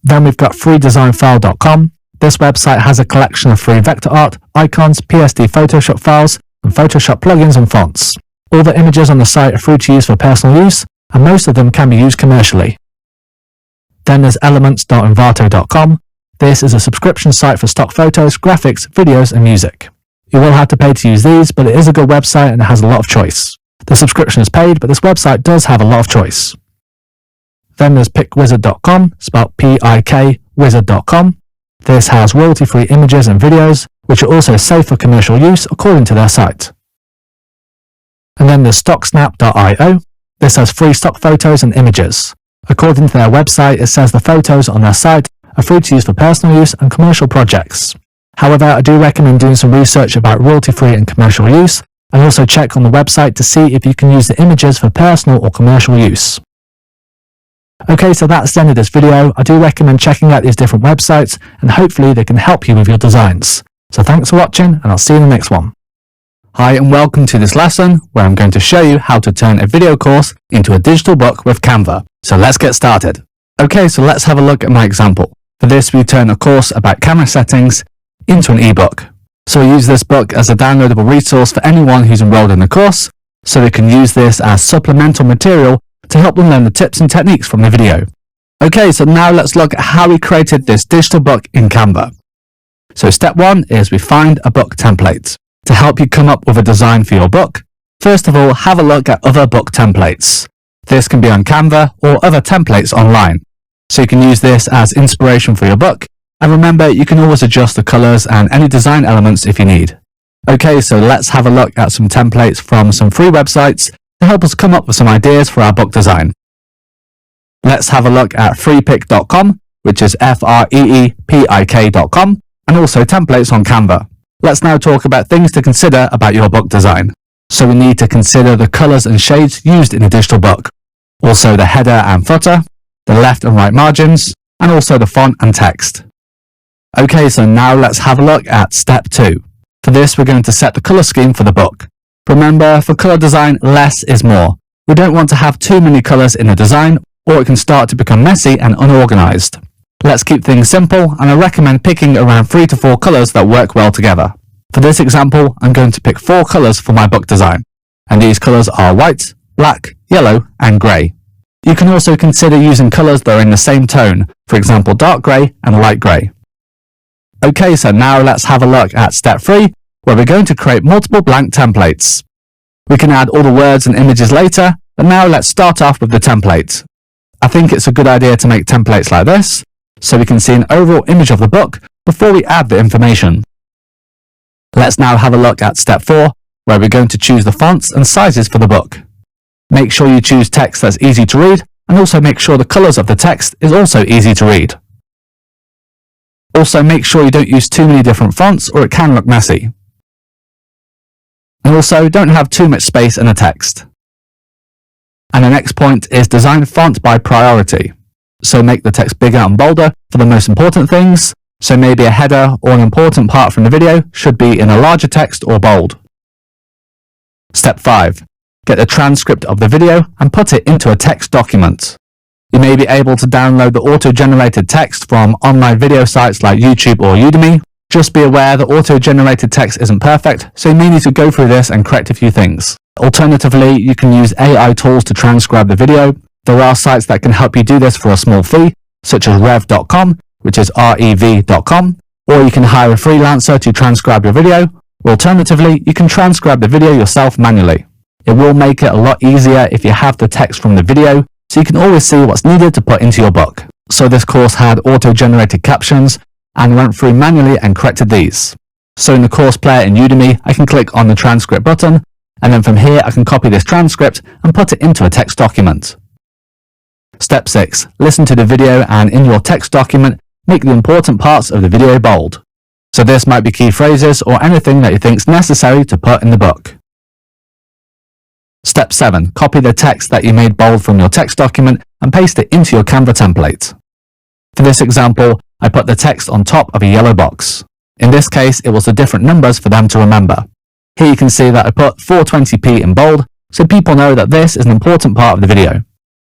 A: Then we've got freedesignfile.com. This website has a collection of free vector art, icons, PSD Photoshop files, and Photoshop plugins and fonts. All the images on the site are free to use for personal use, and most of them can be used commercially. Then there's elements.envato.com. This is a subscription site for stock photos, graphics, videos, and music. You will have to pay to use these, but it is a good website and it has a lot of choice. The subscription is paid, but this website does have a lot of choice. Then there's picwizard.com, spelled Pikwizard.com. This has royalty-free images and videos, which are also safe for commercial use according to their site. And then there's stocksnap.io. This has free stock photos and images. According to their website, it says the photos on their site are free to use for personal use and commercial projects. However, I do recommend doing some research about royalty-free and commercial use, and also check on the website to see if you can use the images for personal or commercial use. Okay, so that's the end of this video. I do recommend checking out these different websites, and hopefully they can help you with your designs. So thanks for watching, and I'll see you in the next one. Hi, and welcome to this lesson where I'm going to show you how to turn a video course into a digital book with Canva. So let's get started. Okay, so let's have a look at my example. For this, we turn a course about camera settings into an ebook. So we use this book as a downloadable resource for anyone who's enrolled in the course, so they can use this as supplemental material to help them learn the tips and techniques from the video. Okay, so now let's look at how we created this digital book in Canva. So step one is we find a book template. To help you come up with a design for your book, first of all, have a look at other book templates. This can be on Canva or other templates online. So you can use this as inspiration for your book. And remember, you can always adjust the colors and any design elements if you need. Okay, so let's have a look at some templates from some free websites to help us come up with some ideas for our book design. Let's have a look at freepik.com, which is Freepik.com, and also templates on Canva. Let's now talk about things to consider about your book design. So we need to consider the colors and shades used in a digital book, also the header and footer, the left and right margins, and also the font and text. Okay, so now let's have a look at step 2. For this, we're going to set the color scheme for the book. Remember, for color design, less is more. We don't want to have too many colors in the design, or it can start to become messy and unorganized. Let's keep things simple, and I recommend picking around 3 to 4 colors that work well together. For this example, I'm going to pick 4 colors for my book design, and these colors are white, black, yellow, and grey. You can also consider using colors that are in the same tone, for example dark grey and light grey. Okay, so now let's have a look at step 3, where we're going to create multiple blank templates. We can add all the words and images later, but now let's start off with the template. I think it's a good idea to make templates like this, so we can see an overall image of the book before we add the information. Let's now have a look at step 4, where we're going to choose the fonts and sizes for the book. Make sure you choose text that's easy to read, and also make sure the colors of the text is also easy to read. Also make sure you don't use too many different fonts or it can look messy. And also don't have too much space in the text. And the next point is design font by priority. So make the text bigger and bolder for the most important things. So maybe a header or an important part from the video should be in a larger text or bold. Step 5. Get the transcript of the video and put it into a text document. You may be able to download the auto-generated text from online video sites like YouTube or Udemy. Just be aware that auto-generated text isn't perfect, so you may need to go through this and correct a few things. Alternatively, you can use AI tools to transcribe the video. There are sites that can help you do this for a small fee, such as rev.com, which is rev.com, or you can hire a freelancer to transcribe your video, or alternatively, you can transcribe the video yourself manually. It will make it a lot easier if you have the text from the video, so you can always see what's needed to put into your book. So this course had auto-generated captions, and went through manually and corrected these. So in the course player in Udemy, I can click on the transcript button, and then from here I can copy this transcript and put it into a text document. Step 6. Listen to the video and in your text document, make the important parts of the video bold. So this might be key phrases or anything that you think is necessary to put in the book. Step 7. Copy the text that you made bold from your text document and paste it into your Canva template. For this example, I put the text on top of a yellow box. In this case, it was the different numbers for them to remember. Here you can see that I put 420p in bold, so people know that this is an important part of the video.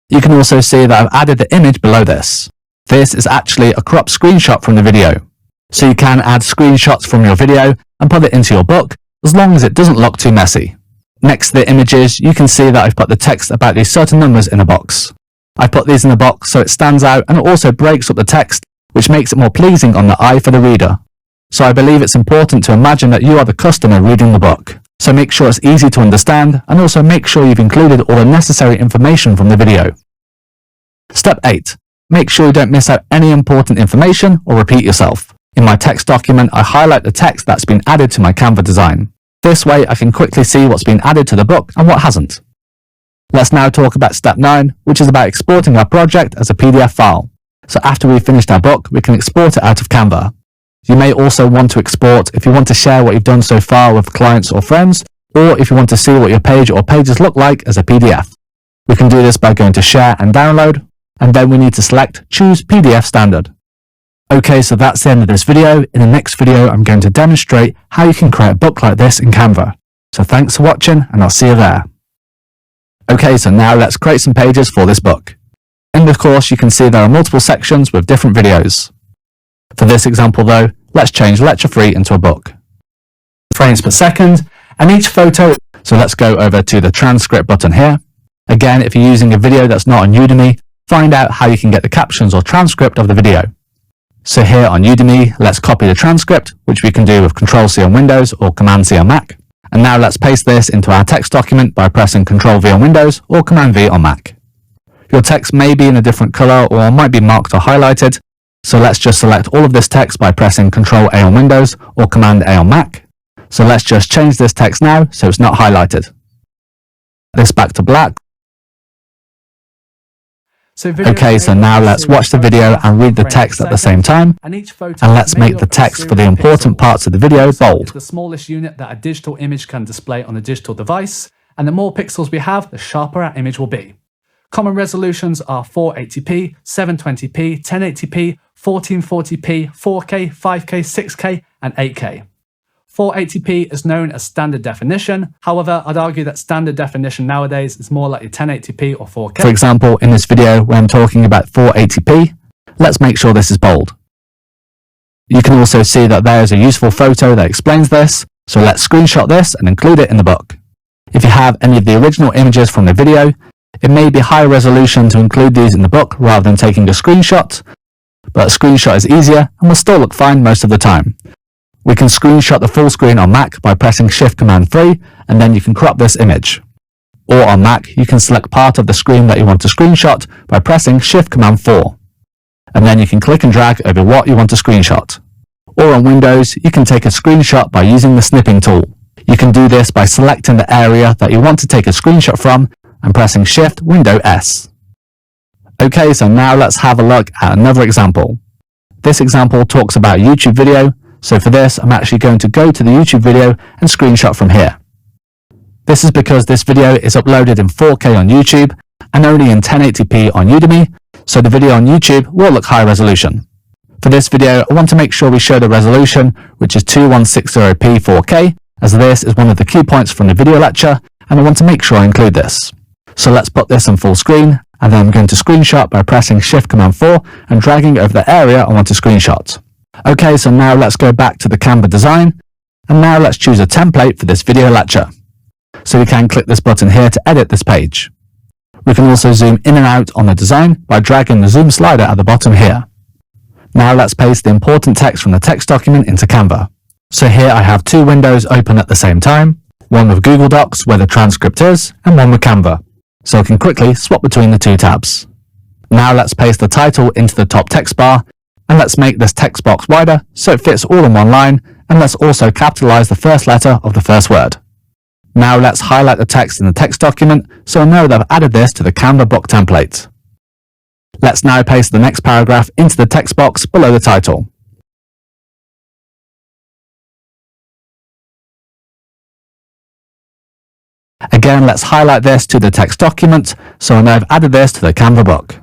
A: You can also see that I've added the image below this. This is actually a cropped screenshot from the video. So you can add screenshots from your video and put it into your book, as long as it doesn't look too messy. Next to the images, you can see that I've put the text about these certain numbers in a box. I put these in a box so it stands out and it also breaks up the text, which makes it more pleasing on the eye for the reader. So I believe it's important to imagine that you are the customer reading the book. So make sure it's easy to understand and also make sure you've included all the necessary information from the video. Step 8. Make sure you don't miss out any important information or repeat yourself. In my text document, I highlight the text that's been added to my Canva design. This way I can quickly see what's been added to the book and what hasn't. Let's now talk about step 9, which is about exporting our project as a PDF file. So after we've finished our book, we can export it out of Canva. You may also want to export if you want to share what you've done so far with clients or friends, or if you want to see what your page or pages look like as a PDF. We can do this by going to Share and Download, and then we need to select Choose PDF Standard. Okay, so that's the end of this video. In the next video, I'm going to demonstrate how you can create a book like this in Canva. So thanks for watching, and I'll see you there. Okay, so now let's create some pages for this book. In the course, you can see there are multiple sections with different videos. For this example though, let's change lecture 3 into a book. Frames per second, and each photo, so let's go over to the transcript button here. Again, if you're using a video that's not on Udemy, find out how you can get the captions or transcript of the video. So here on Udemy, let's copy the transcript, which we can do with Ctrl-C on Windows or Command-C on Mac. And now let's paste this into our text document by pressing Ctrl-V on Windows or Command-V on Mac. Your text may be in a different color or might be marked or highlighted, so let's just select all of this text by pressing Ctrl-A on Windows or Command-A on Mac. So let's just change this text now so it's not highlighted. This back to black. Okay, so now let's watch the video and read the text at the same time, and let's make the text for the important parts of the video bold.
B: The smallest unit that a digital image can display on a digital device, and the more pixels we have, the sharper our image will be. Common resolutions are 480p, 720p, 1080p, 1440p, 4K, 5K, 6K, and 8K. 480p is known as standard definition. However, I'd argue that standard definition nowadays is more like your 1080p or 4K.
A: For example, in this video, when I'm talking about 480p, let's make sure this is bold. You can also see that there is a useful photo that explains this, so let's screenshot this and include it in the book. If you have any of the original images from the video, it may be higher resolution to include these in the book rather than taking a screenshot, but a screenshot is easier and will still look fine most of the time. We can screenshot the full screen on Mac by pressing Shift-Command-3, and then you can crop this image. Or on Mac, you can select part of the screen that you want to screenshot by pressing Shift-Command-4. And then you can click and drag over what you want to screenshot. Or on Windows, you can take a screenshot by using the snipping tool. You can do this by selecting the area that you want to take a screenshot from and pressing Shift-Window-S. Okay, so now let's have a look at another example. This example talks about a YouTube video, so for this I'm actually going to go to the YouTube video and screenshot from here. This is because this video is uploaded in 4K on YouTube and only in 1080p on Udemy, so the video on YouTube will look high resolution. For this video, I want to make sure we show the resolution, which is 2160p 4K, as this is one of the key points from the video lecture, and I want to make sure I include this. So let's put this on full screen, and then I'm going to screenshot by pressing Shift-Command-4 and dragging over the area I want to screenshot. Okay, so now let's go back to the Canva design, and now let's choose a template for this video lecture. So we can click this button here to edit this page. We can also zoom in and out on the design by dragging the zoom slider at the bottom here. Now let's paste the important text from the text document into Canva. So here I have two windows open at the same time, one with Google Docs where the transcript is, and one with Canva. So I can quickly swap between the two tabs. Now let's paste the title into the top text bar, and let's make this text box wider so it fits all in one line, and let's also capitalize the first letter of the first word. Now let's highlight the text in the text document so I know that I've added this to the Canva book template. Let's now paste the next paragraph into the text box below the title. Again, let's highlight this to the text document, so I know I've added this to the Canva book.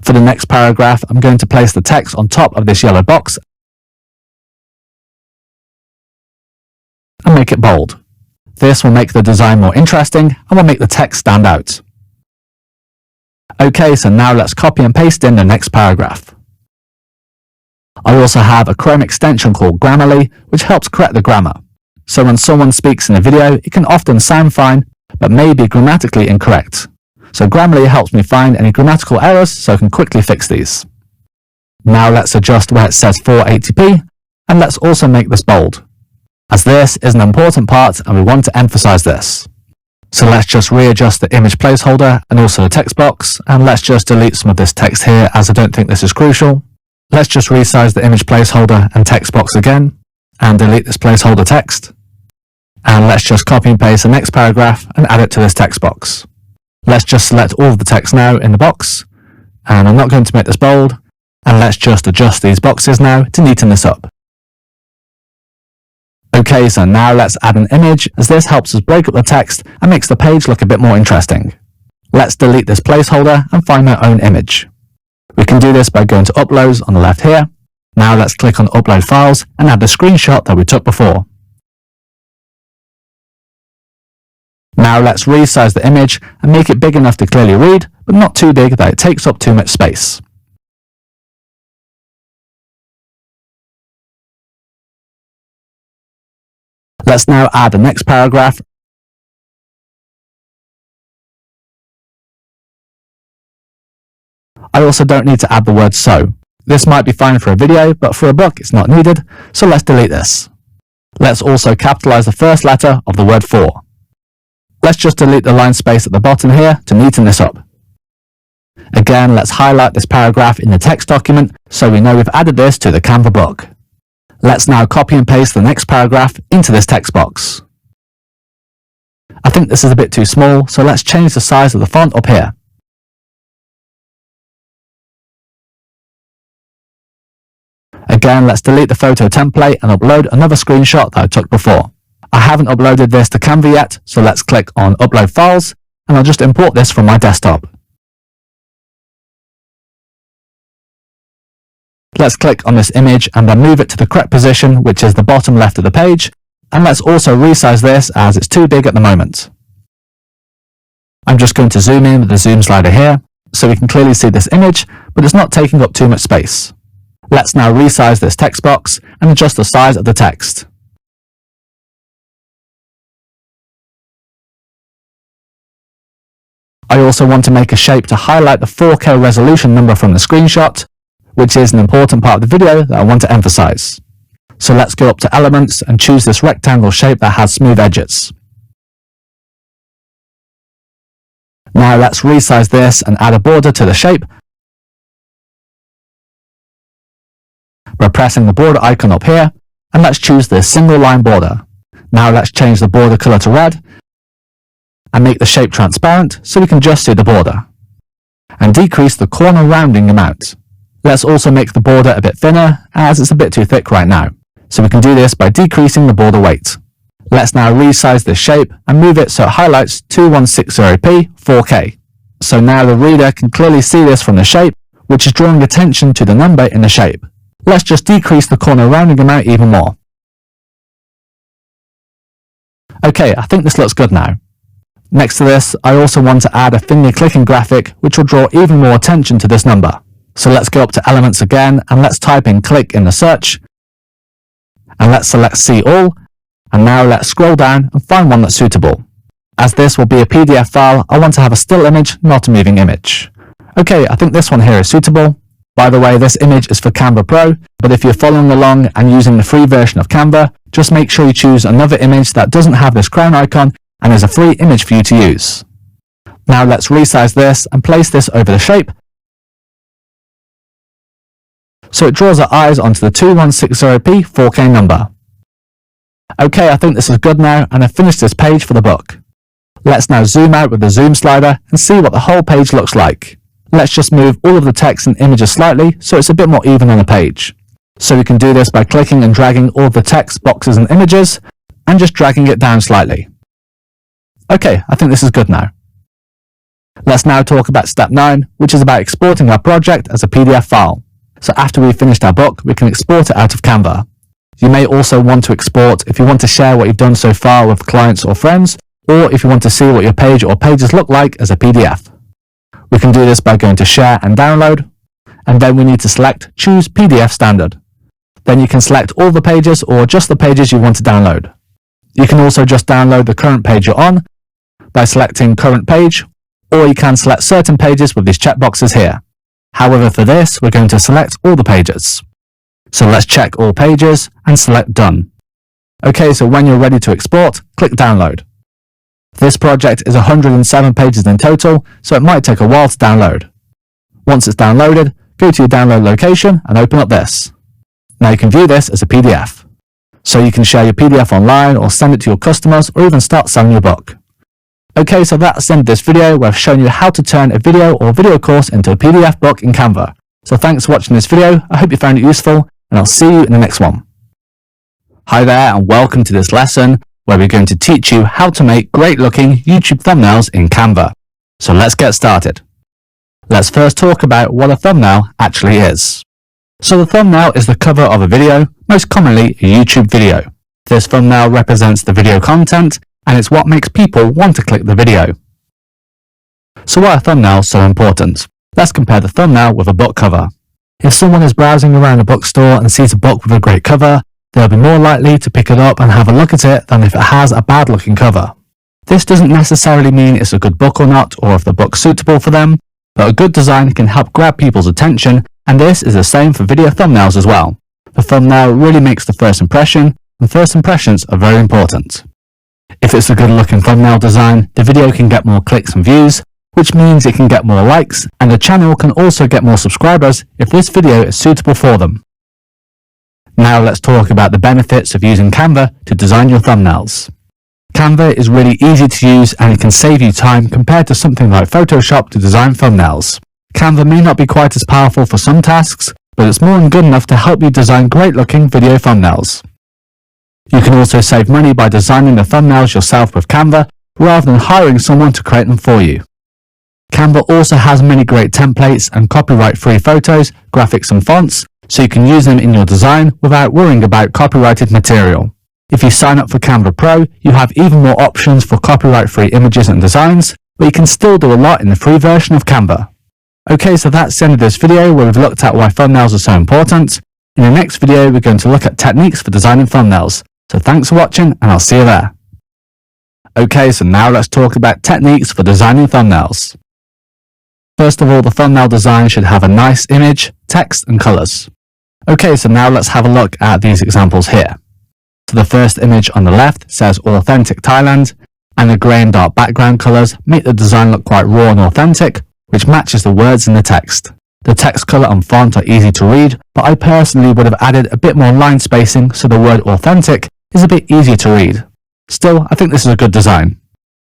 A: For the next paragraph, I'm going to place the text on top of this yellow box and make it bold. This will make the design more interesting and will make the text stand out. Okay, so now let's copy and paste in the next paragraph. I also have a Chrome extension called Grammarly, which helps correct the grammar. So when someone speaks in a video, it can often sound fine, but may be grammatically incorrect. So Grammarly helps me find any grammatical errors so I can quickly fix these. Now let's adjust where it says 480p, and let's also make this bold, as this is an important part and we want to emphasize this. So let's just readjust the image placeholder and also the text box, and let's just delete some of this text here as I don't think this is crucial. Let's just resize the image placeholder and text box again, and delete this placeholder text. And let's just copy and paste the next paragraph and add it to this text box. Let's just select all of the text now in the box, and I'm not going to make this bold, and let's just adjust these boxes now to neaten this up. Okay, so now let's add an image, as this helps us break up the text and makes the page look a bit more interesting. Let's delete this placeholder and find my own image. We can do this by going to Uploads on the left here. Now let's click on Upload Files and add the screenshot that we took before. Now let's resize the image and make it big enough to clearly read, but not too big that it takes up too much space. Let's now add the next paragraph. I also don't need to add the word so. This might be fine for a video, but for a book it's not needed, so let's delete this. Let's also capitalize the first letter of the word for. Let's just delete the line space at the bottom here to neaten this up. Again, let's highlight this paragraph in the text document so we know we've added this to the Canva book. Let's now copy and paste the next paragraph into this text box. I think this is a bit too small, so let's change the size of the font up here. Again, let's delete the photo template and upload another screenshot that I took before. I haven't uploaded this to Canva yet, so let's click on Upload Files, and I'll just import this from my desktop. Let's click on this image and then move it to the correct position, which is the bottom left of the page, and let's also resize this as it's too big at the moment. I'm just going to zoom in with the zoom slider here, so we can clearly see this image, but it's not taking up too much space. Let's now resize this text box and adjust the size of the text. I also want to make a shape to highlight the 4K resolution number from the screenshot, which is an important part of the video that I want to emphasize. So let's go up to Elements and choose this rectangle shape that has smooth edges. Now let's resize this and add a border to the shape by pressing the border icon up here, and let's choose this single line border. Now let's change the border color to red and make the shape transparent so we can just see the border, and decrease the corner rounding amount. Let's also make the border a bit thinner as it's a bit too thick right now, so we can do this by decreasing the border weight. Let's now resize this shape and move it so it highlights 2160p 4K. So now the reader can clearly see this from the shape, which is drawing attention to the number in the shape. Let's just decrease the corner rounding amount even more. Okay, I think this looks good now. Next to this, I also want to add a finger clicking graphic which will draw even more attention to this number. So let's go up to Elements again and let's type in click in the search. And let's select See All. And now let's scroll down and find one that's suitable. As this will be a PDF file, I want to have a still image, not a moving image. Okay, I think this one here is suitable. By the way, this image is for Canva Pro, but if you're following along and using the free version of Canva, just make sure you choose another image that doesn't have this crown icon and is a free image for you to use. Now let's resize this and place this over the shape so it draws our eyes onto the 2160p 4K number. Okay, I think this is good now, and I've finished this page for the book. Let's now zoom out with the zoom slider and see what the whole page looks like. Let's just move all of the text and images slightly so it's a bit more even on the page. So we can do this by clicking and dragging all of the text, boxes and images and just dragging it down slightly. Okay, I think this is good now. Let's now talk about step 9, which is about exporting our project as a PDF file. So after we've finished our book, we can export it out of Canva. You may also want to export if you want to share what you've done so far with clients or friends, or if you want to see what your page or pages look like as a PDF. We can do this by going to Share and Download, and then we need to select Choose PDF Standard. Then you can select all the pages or just the pages you want to download. You can also just download the current page you're on by selecting Current Page, or you can select certain pages with these checkboxes here. However, for this, we're going to select all the pages. So let's check all pages and select Done. Okay, so when you're ready to export, click Download. This project is 107 pages in total, so it might take a while to download. Once it's downloaded, go to your download location and open up this. Now you can view this as a PDF. So you can share your PDF online or send it to your customers or even start selling your book. Okay, so that's the end of this video where I've shown you how to turn a video or video course into a PDF book in Canva. So thanks for watching this video, I hope you found it useful, and I'll see you in the next one. Hi there and welcome to this lesson where we're going to teach you how to make great looking YouTube thumbnails in Canva. So let's get started. Let's first talk about what a thumbnail actually is. So the thumbnail is the cover of a video, most commonly a YouTube video. This thumbnail represents the video content and it's what makes people want to click the video. So why are thumbnails so important? Let's compare the thumbnail with a book cover. If someone is browsing around a bookstore and sees a book with a great cover, they'll be more likely to pick it up and have a look at it than if it has a bad looking cover. This doesn't necessarily mean it's a good book or not, or if the book's suitable for them, but a good design can help grab people's attention, and this is the same for video thumbnails as well. The thumbnail really makes the first impression, and first impressions are very important. If it's a good looking thumbnail design, the video can get more clicks and views, which means it can get more likes, and the channel can also get more subscribers if this video is suitable for them. Now let's talk about the benefits of using Canva to design your thumbnails. Canva is really easy to use and it can save you time compared to something like Photoshop to design thumbnails. Canva may not be quite as powerful for some tasks, but it's more than good enough to help you design great looking video thumbnails. You can also save money by designing the thumbnails yourself with Canva rather than hiring someone to create them for you. Canva also has many great templates and copyright-free photos, graphics and fonts, so you can use them in your design without worrying about copyrighted material. If you sign up for Canva Pro, you have even more options for copyright-free images and designs, but you can still do a lot in the free version of Canva. Okay, so that's the end of this video where we've looked at why thumbnails are so important. In the next video, we're going to look at techniques for designing thumbnails. So thanks for watching and I'll see you there. Okay, so now let's talk about techniques for designing thumbnails. First of all, the thumbnail design should have a nice image, text and colors. Okay, so now let's have a look at these examples here. So the first image on the left says Authentic Thailand, and the grey and dark background colors make the design look quite raw and authentic, which matches the words in the text. The text color and font are easy to read, but I personally would have added a bit more line spacing so the word authentic is a bit easier to read. Still, I think this is a good design.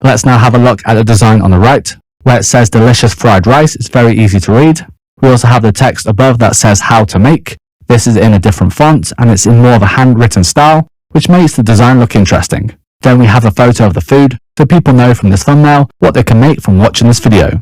A: Let's now have a look at the design on the right, where it says delicious fried rice. It's very easy to read. We also have the text above that says how to make. This is in a different font and it's in more of a handwritten style, which makes the design look interesting. Then we have a photo of the food, so people know from this thumbnail what they can make from watching this video.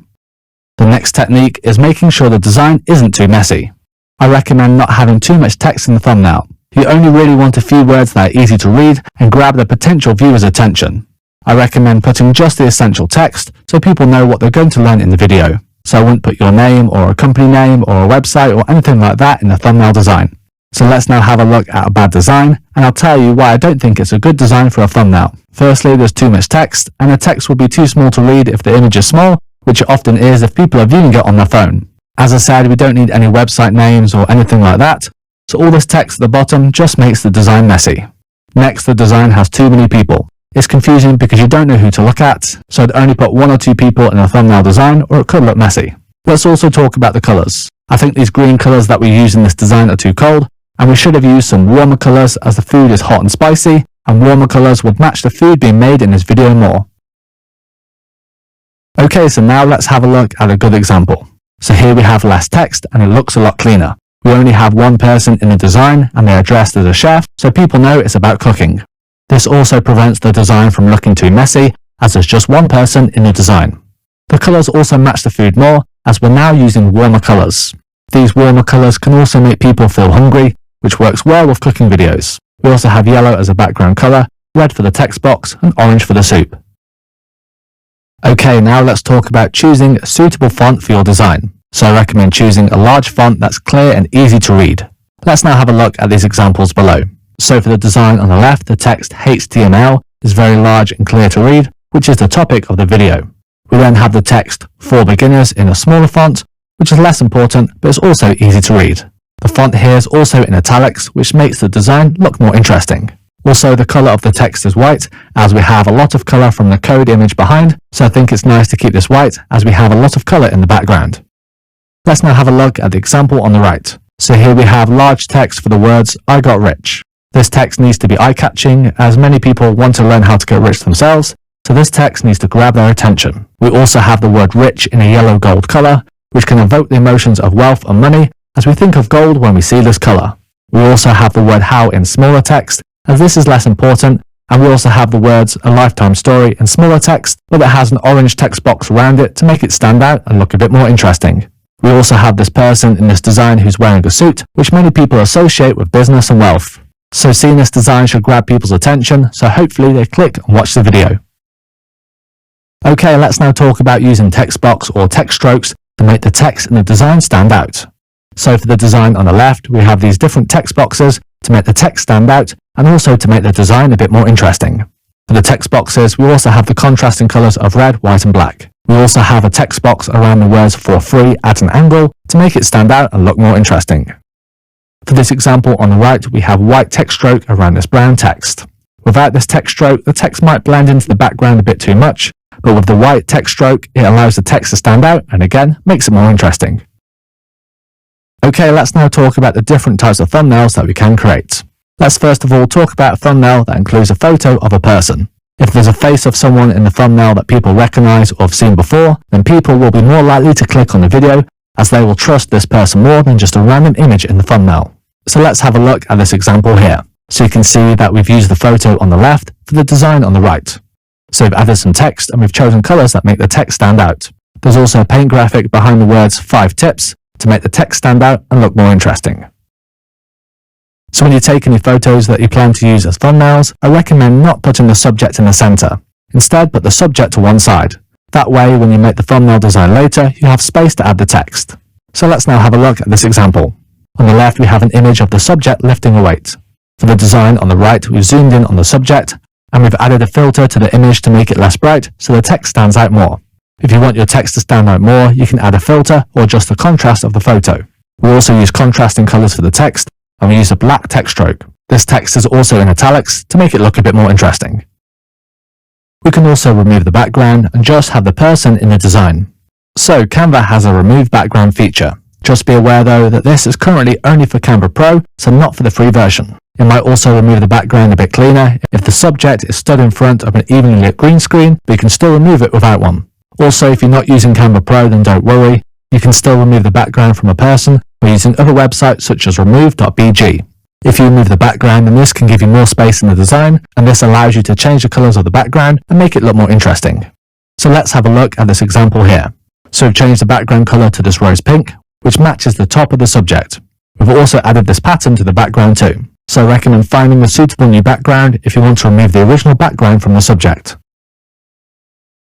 A: The next technique is making sure the design isn't too messy. I recommend not having too much text in the thumbnail. You only really want a few words that are easy to read and grab the potential viewer's attention. I recommend putting just the essential text so people know what they're going to learn in the video. So I wouldn't put your name or a company name or a website or anything like that in the thumbnail design. So let's now have a look at a bad design, and I'll tell you why I don't think it's a good design for a thumbnail. Firstly, there's too much text, and the text will be too small to read if the image is small, which it often is if people are viewing it on their phone. As I said, we don't need any website names or anything like that, so all this text at the bottom just makes the design messy. Next, the design has too many people. It's confusing because you don't know who to look at, so I'd only put 1 or 2 people in a thumbnail design or it could look messy. Let's also talk about the colours. I think these green colours that we use in this design are too cold, and we should have used some warmer colours as the food is hot and spicy, and warmer colours would match the food being made in this video more. Okay, so now let's have a look at a good example. So here we have less text and it looks a lot cleaner. We only have one person in the design and they're dressed as a chef, so people know it's about cooking. This also prevents the design from looking too messy, as there's just one person in the design. The colours also match the food more, as we're now using warmer colours. These warmer colours can also make people feel hungry, which works well with cooking videos. We also have yellow as a background colour, red for the text box, and orange for the soup. Okay, now let's talk about choosing a suitable font for your design. So I recommend choosing a large font that's clear and easy to read. Let's now have a look at these examples below. So for the design on the left, the text HTML is very large and clear to read, which is the topic of the video. We then have the text for beginners in a smaller font, which is less important, but it's also easy to read. The font here is also in italics, which makes the design look more interesting. Also, the color of the text is white, as we have a lot of color from the code image behind, so I think it's nice to keep this white, as we have a lot of color in the background. Let's now have a look at the example on the right. So here we have large text for the words, "I got rich." This text needs to be eye-catching, as many people want to learn how to get rich themselves, so this text needs to grab their attention. We also have the word rich in a yellow gold color, which can evoke the emotions of wealth and money, as we think of gold when we see this color. We also have the word how in smaller text, as this is less important, and we also have the words a lifetime story in smaller text, but it has an orange text box around it to make it stand out and look a bit more interesting. We also have this person in this design who's wearing a suit, which many people associate with business and wealth. So seeing this design should grab people's attention, so hopefully they click and watch the video. Okay, let's now talk about using text box or text strokes to make the text in the design stand out. So for the design on the left, we have these different text boxes to make the text stand out and also to make the design a bit more interesting. For the text boxes, we also have the contrasting colours of red, white and black. We also have a text box around the words "for free" at an angle to make it stand out and look more interesting. For this example on the right, we have white text stroke around this brown text. Without this text stroke, the text might blend into the background a bit too much, but with the white text stroke, it allows the text to stand out and again, makes it more interesting. Okay, let's now talk about the different types of thumbnails that we can create. Let's first of all talk about a thumbnail that includes a photo of a person. If there's a face of someone in the thumbnail that people recognize or have seen before, then people will be more likely to click on the video, as they will trust this person more than just a random image in the thumbnail. So let's have a look at this example here. So you can see that we've used the photo on the left for the design on the right. So we've added some text and we've chosen colors that make the text stand out. There's also a paint graphic behind the words 5 tips to make the text stand out and look more interesting. So when you take any photos that you plan to use as thumbnails, I recommend not putting the subject in the center. Instead, put the subject to one side. That way, when you make the thumbnail design later, you have space to add the text. So let's now have a look at this example. On the left, we have an image of the subject lifting a weight. For the design on the right, we've zoomed in on the subject, and we've added a filter to the image to make it less bright, so the text stands out more. If you want your text to stand out more, you can add a filter or adjust the contrast of the photo. We also use contrasting colors for the text, and we use a black text stroke. This text is also in italics to make it look a bit more interesting. We can also remove the background and just have the person in the design. So Canva has a remove background feature. Just be aware though that this is currently only for Canva Pro, so not for the free version. It might also remove the background a bit cleaner if the subject is stood in front of an evenly lit green screen, but you can still remove it without one. Also, if you're not using Canva Pro, then don't worry. You can still remove the background from a person by using other websites such as remove.bg. If you remove the background, then this can give you more space in the design, and this allows you to change the colors of the background and make it look more interesting. So let's have a look at this example here. So we've changed the background color to this rose pink, which matches the top of the subject. We've also added this pattern to the background too. So I recommend finding a suitable new background if you want to remove the original background from the subject.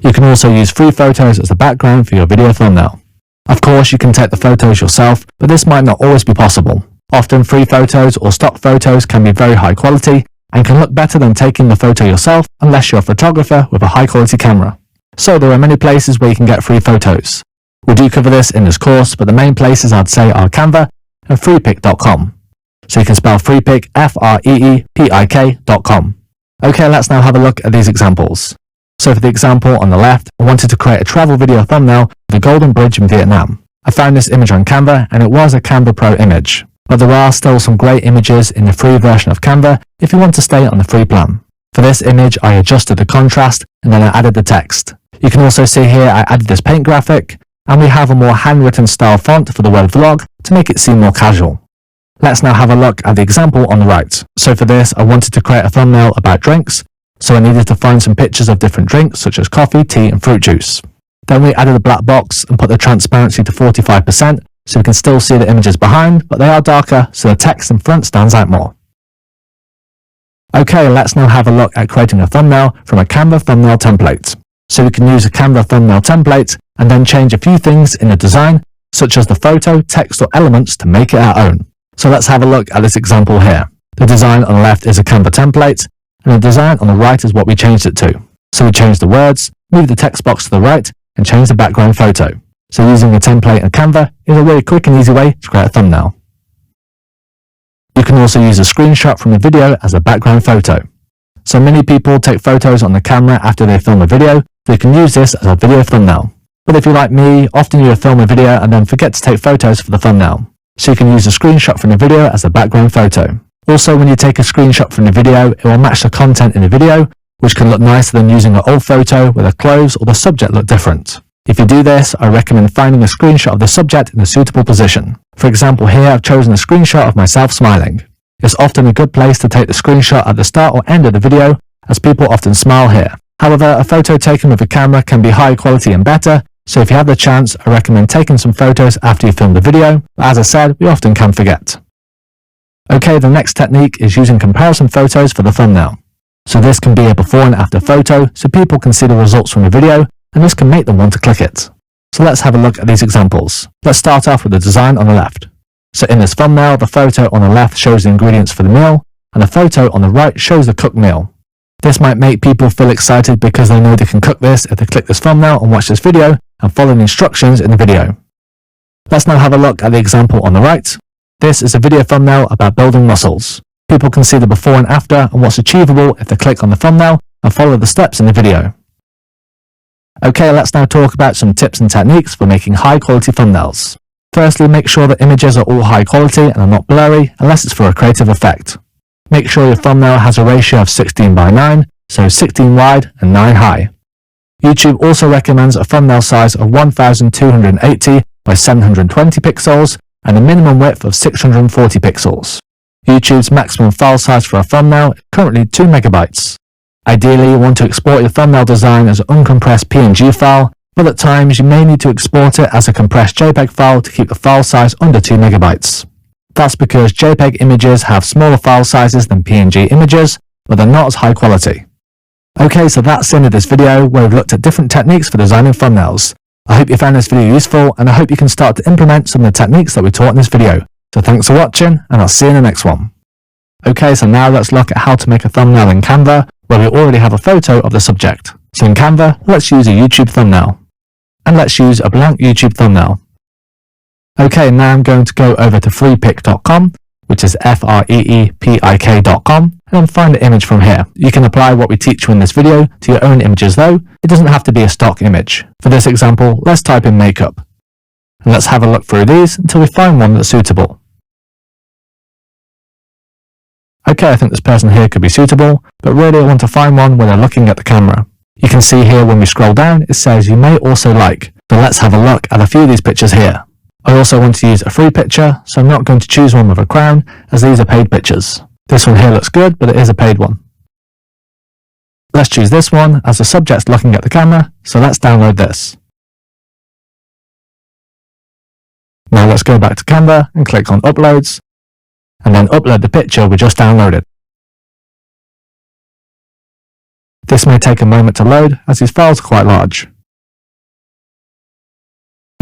A: You can also use free photos as the background for your video thumbnail. Of course, you can take the photos yourself, but this might not always be possible. Often free photos or stock photos can be very high quality and can look better than taking the photo yourself unless you're a photographer with a high quality camera. So there are many places where you can get free photos. We do cover this in this course, but the main places I'd say are Canva and freepik.com. So you can spell freepik, freepik.com. Okay, let's now have a look at these examples. So for the example on the left, I wanted to create a travel video thumbnail for the Golden Bridge in Vietnam. I found this image on Canva and it was a Canva Pro image. But there are still some great images in the free version of Canva if you want to stay on the free plan. For this image, I adjusted the contrast and then I added the text. You can also see here I added this paint graphic, and we have a more handwritten style font for the word vlog to make it seem more casual. Let's now have a look at the example on the right. So for this, I wanted to create a thumbnail about drinks, so I needed to find some pictures of different drinks such as coffee, tea and fruit juice. Then we added a black box and put the transparency to 45% so we can still see the images behind, but they are darker so the text in front stands out more. Okay, let's now have a look at creating a thumbnail from a Canva thumbnail template. So we can use a Canva thumbnail template and then change a few things in the design, such as the photo, text or elements to make it our own. So let's have a look at this example here. The design on the left is a Canva template, and the design on the right is what we changed it to. So we changed the words, moved the text box to the right, and changed the background photo. So using a template in Canva is a really quick and easy way to create a thumbnail. You can also use a screenshot from a video as a background photo. So many people take photos on the camera after they film a video, so you can use this as a video thumbnail. But if you're like me, often you film a video and then forget to take photos for the thumbnail. So you can use a screenshot from the video as a background photo. Also, when you take a screenshot from the video, it will match the content in the video, which can look nicer than using an old photo where the clothes or the subject look different. If you do this, I recommend finding a screenshot of the subject in a suitable position. For example, here I've chosen a screenshot of myself smiling. It's often a good place to take the screenshot at the start or end of the video, as people often smile here. However, a photo taken with a camera can be high quality and better, so if you have the chance, I recommend taking some photos after you film the video, but as I said, we often can forget. Okay, the next technique is using comparison photos for the thumbnail. So this can be a before and after photo, so people can see the results from the video, and this can make them want to click it. So let's have a look at these examples. Let's start off with the design on the left. So in this thumbnail, the photo on the left shows the ingredients for the meal, and the photo on the right shows the cooked meal. This might make people feel excited because they know they can cook this if they click this thumbnail and watch this video and follow the instructions in the video. Let's now have a look at the example on the right. This is a video thumbnail about building muscles. People can see the before and after and what's achievable if they click on the thumbnail and follow the steps in the video. Okay, let's now talk about some tips and techniques for making high quality thumbnails. Firstly, make sure the images are all high quality and are not blurry unless it's for a creative effect. Make sure your thumbnail has a ratio of 16:9, so 16 wide and 9 high. YouTube also recommends a thumbnail size of 1280 by 720 pixels and a minimum width of 640 pixels. YouTube's maximum file size for a thumbnail is currently 2 megabytes. Ideally, you want to export your thumbnail design as an uncompressed PNG file, but at times you may need to export it as a compressed JPEG file to keep the file size under 2 megabytes. That's because JPEG images have smaller file sizes than PNG images, but they're not as high quality. Okay, so that's the end of this video where we've looked at different techniques for designing thumbnails. I hope you found this video useful, and I hope you can start to implement some of the techniques that we taught in this video. So thanks for watching, and I'll see you in the next one. Okay, so now let's look at how to make a thumbnail in Canva, where we already have a photo of the subject. So in Canva, let's use a YouTube thumbnail. And let's use a blank YouTube thumbnail. Okay, now I'm going to go over to freepik.com, which is freepik.com, and then find the image from here. You can apply what we teach you in this video to your own images though. It doesn't have to be a stock image. For this example, let's type in makeup. And let's have a look through these until we find one that's suitable. Okay, I think this person here could be suitable, but really I want to find one where they're looking at the camera. You can see here when we scroll down, it says you may also like. So let's have a look at a few of these pictures here. I also want to use a free picture, so I'm not going to choose one with a crown, as these are paid pictures. This one here looks good, but it is a paid one. Let's choose this one, as the subject's looking at the camera, so let's download this. Now let's go back to Canva and click on Uploads, and then upload the picture we just downloaded. This may take a moment to load, as these files are quite large.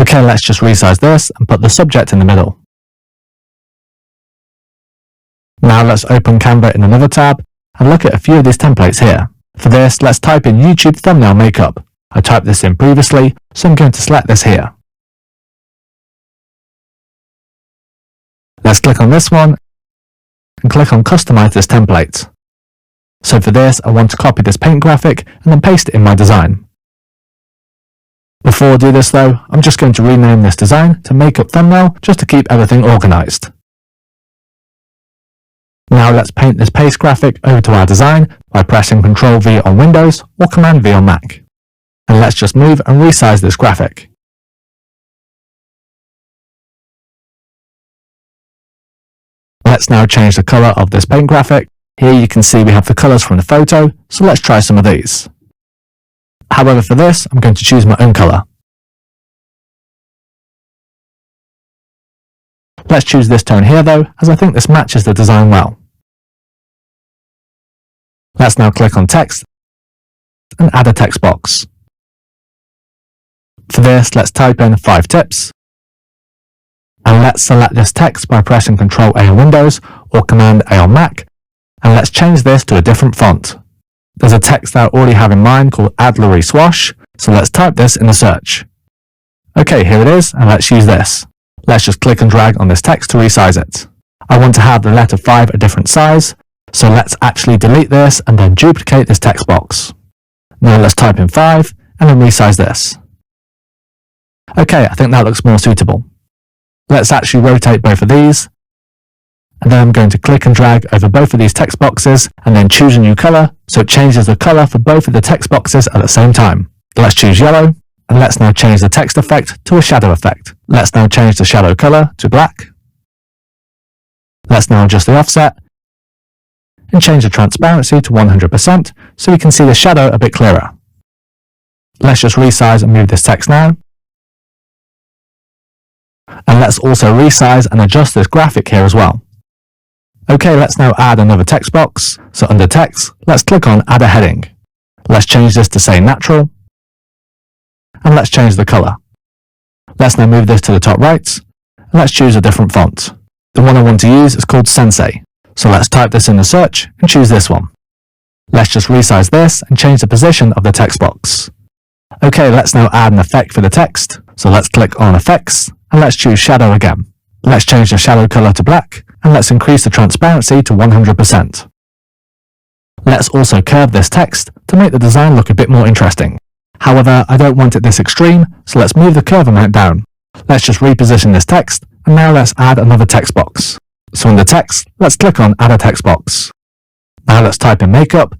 A: Okay, let's just resize this and put the subject in the middle. Now let's open Canva in another tab and look at a few of these templates here. For this, let's type in YouTube thumbnail makeup. I typed this in previously, so I'm going to select this here. Let's click on this one and click on Customize this template. So for this, I want to copy this paint graphic and then paste it in my design. Before I do this though, I'm just going to rename this design to Makeup Thumbnail just to keep everything organized. Now let's paint this paste graphic over to our design by pressing Ctrl V on Windows or Command V on Mac. And let's just move and resize this graphic. Let's now change the color of this paint graphic. Here you can see we have the colors from the photo, so let's try some of these. However, for this, I'm going to choose my own color. Let's choose this tone here though, as I think this matches the design well. Let's now click on text and add a text box. For this, let's type in 5 tips. And let's select this text by pressing Ctrl A on Windows or Command A on Mac. And let's change this to a different font. There's a text that I already have in mind called Adlery Swash, so let's type this in the search. Okay, here it is, and let's use this. Let's just click and drag on this text to resize it. I want to have the letter 5 a different size, so let's actually delete this and then duplicate this text box. Now let's type in 5 and then resize this. Okay, I think that looks more suitable. Let's actually rotate both of these, and then I'm going to click and drag over both of these text boxes and then choose a new color, so it changes the color for both of the text boxes at the same time. Let's choose yellow, and let's now change the text effect to a shadow effect. Let's now change the shadow color to black. Let's now adjust the offset and change the transparency to 100% so we can see the shadow a bit clearer. Let's just resize and move this text now. And let's also resize and adjust this graphic here as well. Okay, let's now add another text box. So under text, let's click on add a heading. Let's change this to say natural. And let's change the color. Let's now move this to the top right. And let's choose a different font. The one I want to use is called Sensei. So let's type this in the search and choose this one. Let's just resize this and change the position of the text box. Okay, let's now add an effect for the text. So let's click on Effects and let's choose Shadow again. Let's change the shadow color to black and let's increase the transparency to 100%. Let's also curve this text to make the design look a bit more interesting. However, I don't want it this extreme, so let's move the curve amount down. Let's just reposition this text, and now let's add another text box. So under text, let's click on add a text box. Now let's type in makeup.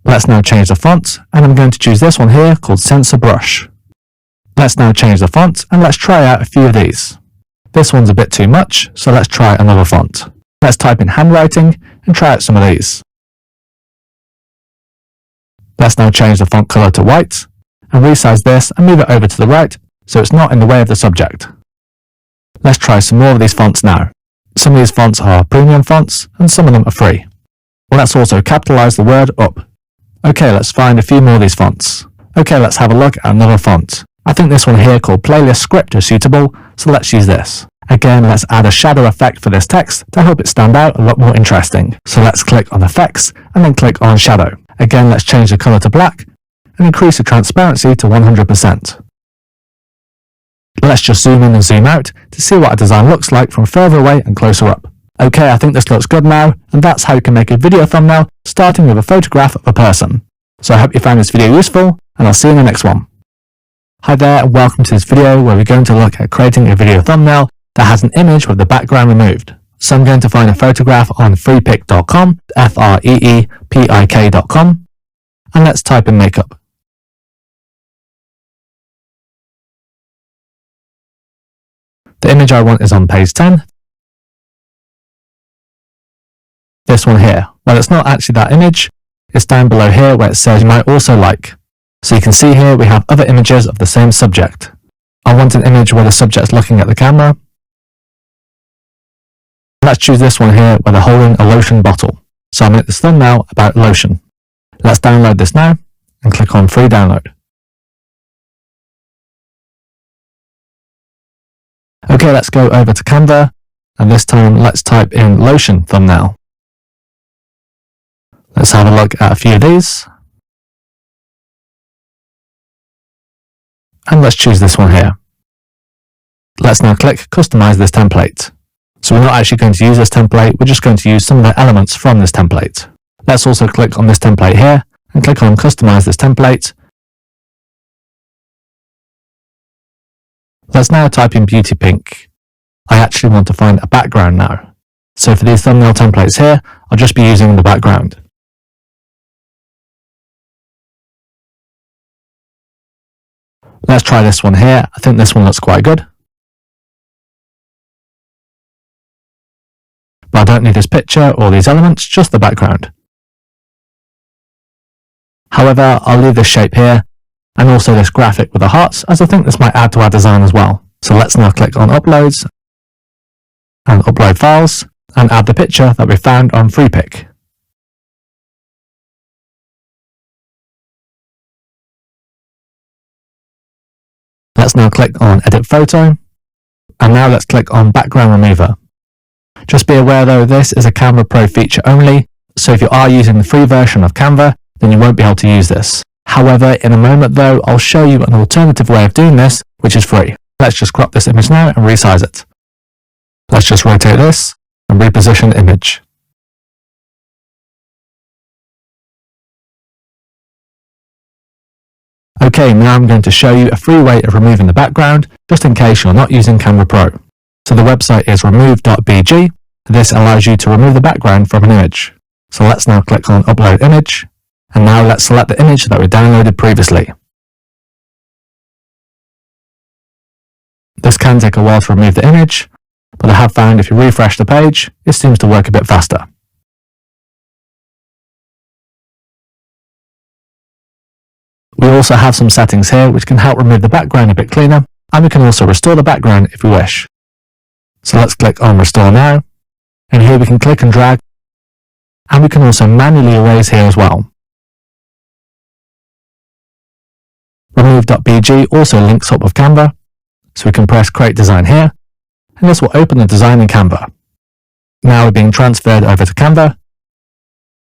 A: Let's now change the font, and I'm going to choose this one here called Sensor Brush. Let's now change the font, and let's try out a few of these. This one's a bit too much, so let's try another font. Let's type in handwriting, and try out some of these. Let's now change the font color to white, and resize this and move it over to the right, so it's not in the way of the subject. Let's try some more of these fonts now. Some of these fonts are premium fonts, and some of them are free. Let's also capitalize the word up. Okay, let's find a few more of these fonts. Okay, let's have a look at another font. I think this one here called Playlist Script is suitable, so let's use this. Again, let's add a shadow effect for this text to help it stand out a lot more interesting. So let's click on Effects, and then click on Shadow. Again, let's change the color to black, and increase the transparency to 100%. Let's just zoom in and zoom out to see what our design looks like from further away and closer up. Okay, I think this looks good now, and that's how you can make a video thumbnail starting with a photograph of a person. So I hope you found this video useful, and I'll see you in the next one. Hi there, and welcome to this video where we're going to look at creating a video thumbnail that has an image with the background removed. So I'm going to find a photograph on freepik.com, freepik.com, and let's type in makeup. The image I want is on page 10. This one here. Well, it's not actually that image. It's down below here where it says you might also like. So you can see here we have other images of the same subject. I want an image where the subject's looking at the camera. Let's choose this one here where they're holding a lotion bottle. So I'll make this thumbnail about lotion. Let's download this now and click on free download. Okay, let's go over to Canva, and this time let's type in lotion thumbnail. Let's have a look at a few of these. And let's choose this one here. Let's now click customize this template. So we're not actually going to use this template, we're just going to use some of the elements from this template. Let's also click on this template here and click on customize this template. Let's now type in beauty pink. I actually want to find a background now. So for these thumbnail templates here, I'll just be using the background. Let's try this one here. I think this one looks quite good. But I don't need this picture or these elements, just the background. However, I'll leave this shape here and also this graphic with the hearts, as I think this might add to our design as well. So let's now click on Uploads and Upload Files and add the picture that we found on FreePic. Let's now click on Edit Photo, and now let's click on Background Remover. Just be aware though, this is a Canva Pro feature only, so if you are using the free version of Canva, then you won't be able to use this. However, in a moment though, I'll show you an alternative way of doing this, which is free. Let's just crop this image now and resize it. Let's just rotate this and reposition the image. Okay, now I'm going to show you a free way of removing the background, just in case you're not using Canva Pro. So the website is remove.bg. This allows you to remove the background from an image. So let's now click on Upload Image, and now let's select the image that we downloaded previously. This can take a while to remove the image, but I have found if you refresh the page, it seems to work a bit faster. We also have some settings here which can help remove the background a bit cleaner, and we can also restore the background if we wish. So let's click on Restore Now, and here we can click and drag, and we can also manually erase here as well. Remove.bg also links up with Canva, so we can press Create Design here, and this will open the design in Canva. Now we're being transferred over to Canva,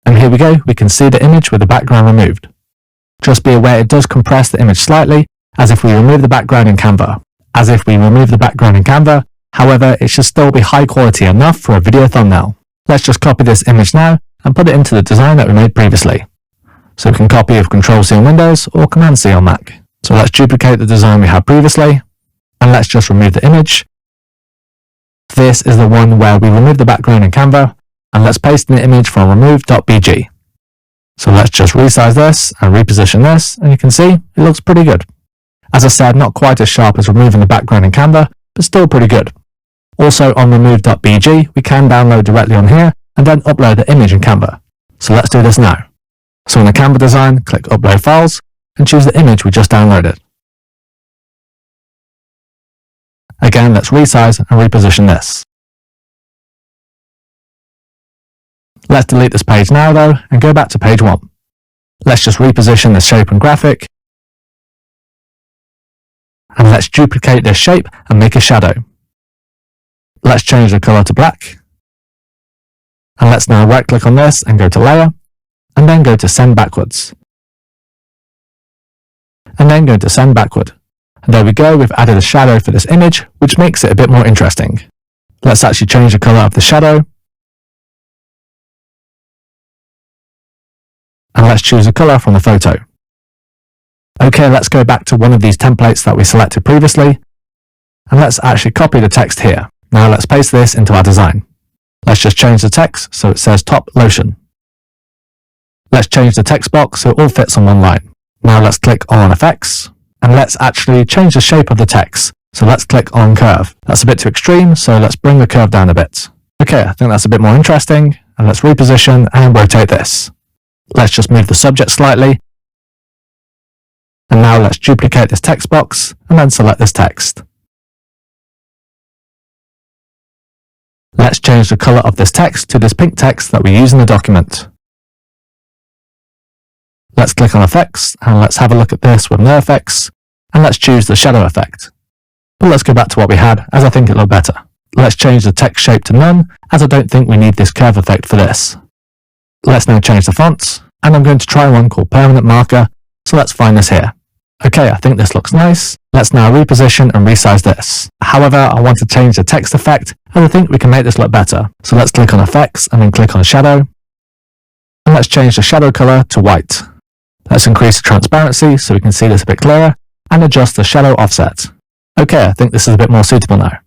A: and here we go, we can see the image with the background removed. Just be aware it does compress the image slightly, as if we remove the background in Canva. However, it should still be high quality enough for a video thumbnail. Let's just copy this image now and put it into the design that we made previously. So we can copy with Ctrl-C on Windows or Command-C on Mac. So let's duplicate the design we had previously, and let's just remove the image. This is the one where we remove the background in Canva, and let's paste in the image from remove.bg. So let's just resize this and reposition this, and you can see it looks pretty good. As I said, not quite as sharp as removing the background in Canva, but still pretty good. Also on remove.bg, we can download directly on here and then upload the image in Canva. So let's do this now. So in the Canva design, click Upload Files and choose the image we just downloaded. Again, let's resize and reposition this. Let's delete this page now though and go back to page 1. Let's just reposition the shape and graphic. And let's duplicate this shape and make a shadow. Let's change the color to black. And let's now right click on this and go to Layer, and then go to Send Backwards. And then go to Send Backward. And there we go, we've added a shadow for this image, which makes it a bit more interesting. Let's actually change the color of the shadow. And let's choose a color from the photo. Okay, let's go back to one of these templates that we selected previously, and let's actually copy the text here. Now let's paste this into our design. Let's just change the text so it says Top Lotion. Let's change the text box so it all fits on one line. Now let's click on Effects, and let's actually change the shape of the text. So let's click on Curve. That's a bit too extreme, so let's bring the curve down a bit. Okay, I think that's a bit more interesting, and let's reposition and rotate this. Let's just move the subject slightly. And now let's duplicate this text box and then select this text. Let's change the color of this text to this pink text that we use in the document. Let's click on Effects and let's have a look at this with no effects, and let's choose the shadow effect. But let's go back to what we had, as I think it looked better. Let's change the text shape to none, as I don't think we need this curve effect for this. Let's now change the fonts, and I'm going to try one called Permanent Marker, so let's find this here. Okay, I think this looks nice. Let's now reposition and resize this. However, I want to change the text effect, and I think we can make this look better. So let's click on Effects and then click on Shadow. And let's change the shadow color to white. Let's increase the transparency so we can see this a bit clearer, and adjust the shadow offset. Okay, I think this is a bit more suitable now.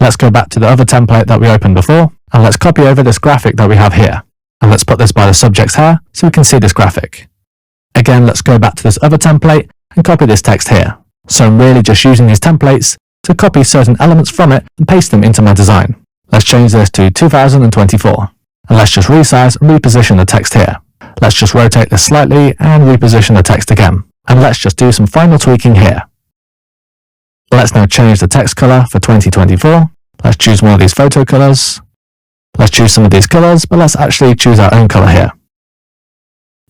A: Let's go back to the other template that we opened before, And let's copy over this graphic that we have here. And let's put this by the subject's hair so we can see this graphic. Again, let's go back to this other template and copy this text here. So I'm really just using these templates to copy certain elements from it and paste them into my design. Let's change this to 2024. And let's just resize and reposition the text here. Let's just rotate this slightly and reposition the text again. And let's just do some final tweaking here. Let's now change the text color for 2024. Let's choose one of these photo colors. Let's choose some of these colors, but let's actually choose our own color here.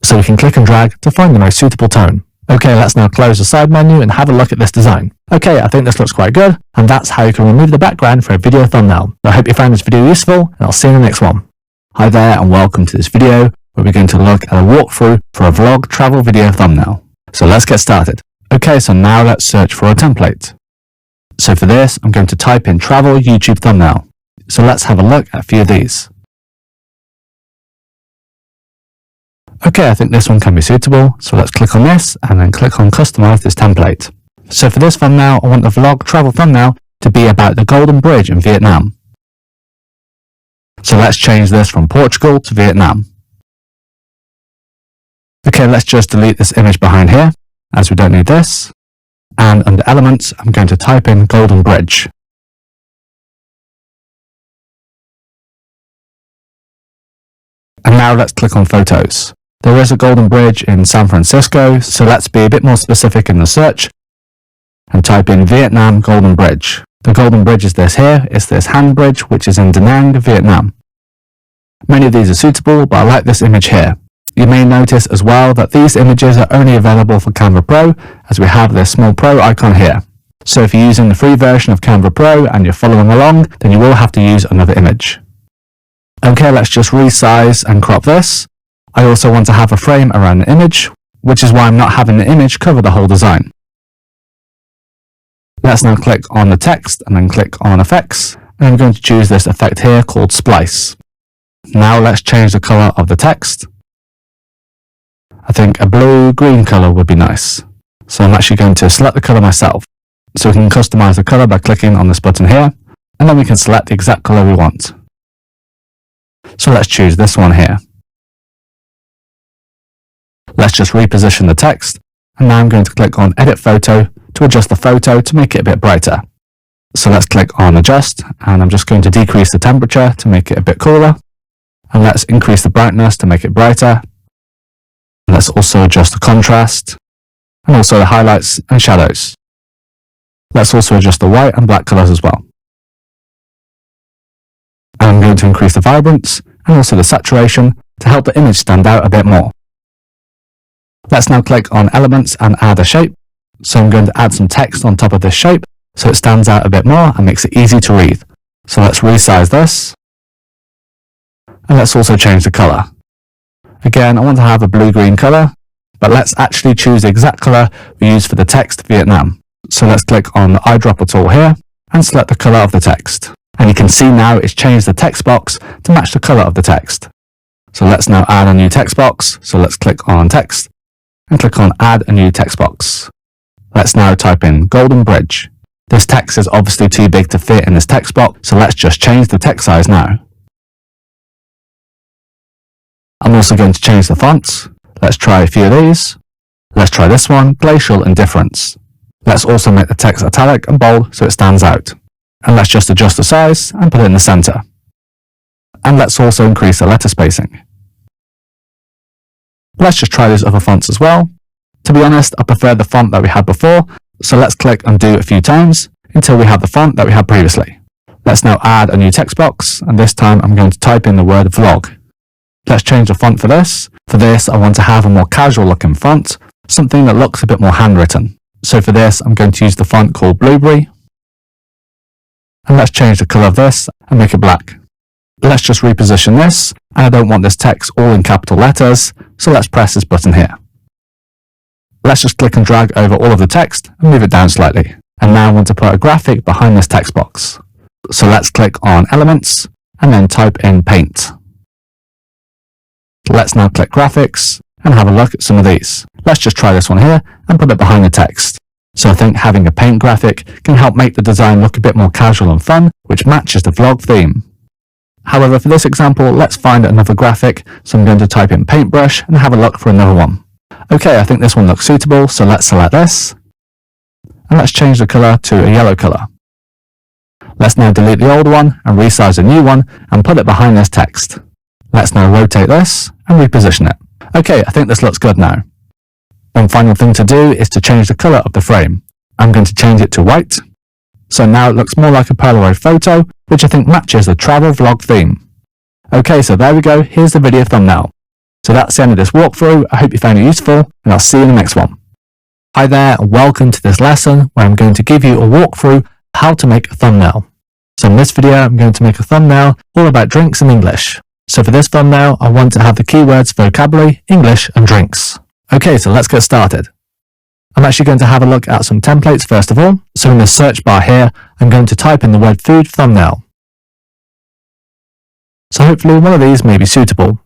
A: So we can click and drag to find the most suitable tone. Okay, let's now close the side menu and have a look at this design. Okay, I think this looks quite good, and that's how you can remove the background for a video thumbnail. I hope you found this video useful, and I'll see you in the next one. Hi there, and welcome to this video, where we're going to look at a walkthrough for a vlog travel video thumbnail. So let's get started. Okay, so now let's search for a template. So for this, I'm going to type in travel YouTube thumbnail. So let's have a look at a few of these. Okay, I think this one can be suitable, so let's click on this and then click on customize this template. So for this thumbnail, I want the vlog travel thumbnail to be about the Golden Bridge in Vietnam. So let's change this from Portugal to Vietnam. Okay, let's just delete this image behind here, as we don't need this. And under elements, I'm going to type in Golden Bridge. And now let's click on photos. There is a Golden Bridge in San Francisco, so let's be a bit more specific in the search and type in Vietnam Golden Bridge. The Golden Bridge is this here, it's this hand bridge which is in Da Nang, Vietnam. Many of these are suitable, but I like this image here. You may notice as well that these images are only available for Canva Pro, as we have this small Pro icon here. So if you're using the free version of Canva Pro and you're following along, then you will have to use another image. Okay, let's just resize and crop this. I also want to have a frame around the image, which is why I'm not having the image cover the whole design. Let's now click on the text and then click on effects, and I'm going to choose this effect here called splice. Now let's change the color of the text. I think a blue-green color would be nice. So I'm actually going to select the color myself. So we can customize the color by clicking on this button here, and then we can select the exact color we want. So let's choose this one here. Let's just reposition the text, and now I'm going to click on Edit Photo to adjust the photo to make it a bit brighter. So let's click on Adjust, and I'm just going to decrease the temperature to make it a bit cooler, and let's increase the brightness to make it brighter. And let's also adjust the contrast, and also the highlights and shadows. Let's also adjust the white and black colors as well. And I'm going to increase the vibrance and also the saturation to help the image stand out a bit more. Let's now click on Elements and add a shape. So I'm going to add some text on top of this shape so it stands out a bit more and makes it easy to read. So let's resize this. And let's also change the color. Again, I want to have a blue-green color, but let's actually choose the exact color we use for the text Vietnam. So let's click on the eyedropper tool here and select the color of the text. And you can see now it's changed the text box to match the color of the text. So let's now add a new text box. So let's click on Text and click on Add a new text box. Let's now type in Golden Bridge. This text is obviously too big to fit in this text box, so let's just change the text size now. I'm also going to change the fonts. Let's try a few of these. Let's try this one, Glacial Indifference. Let's also make the text italic and bold so it stands out. And let's just adjust the size and put it in the center. And let's also increase the letter spacing. Let's just try these other fonts as well. To be honest, I prefer the font that we had before, so let's click undo a few times until we have the font that we had previously. Let's now add a new text box, and this time I'm going to type in the word vlog. Let's change the font for this. For this, I want to have a more casual looking font, something that looks a bit more handwritten. So for this, I'm going to use the font called Blueberry. And let's change the color of this and make it black. Let's just reposition this, and I don't want this text all in capital letters, so let's press this button here. Let's just click and drag over all of the text and move it down slightly. And now I want to put a graphic behind this text box. So let's click on Elements and then type in Paint. Let's now click Graphics and have a look at some of these. Let's just try this one here and put it behind the text. So I think having a paint graphic can help make the design look a bit more casual and fun, which matches the vlog theme. However, for this example, let's find another graphic, so I'm going to type in paintbrush and have a look for another one. Okay, I think this one looks suitable, so let's select this. And let's change the colour to a yellow colour. Let's now delete the old one and resize a new one and put it behind this text. Let's now rotate this and reposition it. Okay, I think this looks good now. One final thing to do is to change the colour of the frame. I'm going to change it to white. So now it looks more like a Polaroid photo, which I think matches the travel vlog theme. Okay, so there we go, here's the video thumbnail. So that's the end of this walkthrough. I hope you found it useful, and I'll see you in the next one. Hi there, and welcome to this lesson where I'm going to give you a walkthrough of how to make a thumbnail. So in this video, I'm going to make a thumbnail all about drinks in English. So for this thumbnail, I want to have the keywords vocabulary, English, and drinks. Okay, so let's get started. I'm actually going to have a look at some templates first of all. So in the search bar here, I'm going to type in the word food thumbnail. So hopefully one of these may be suitable.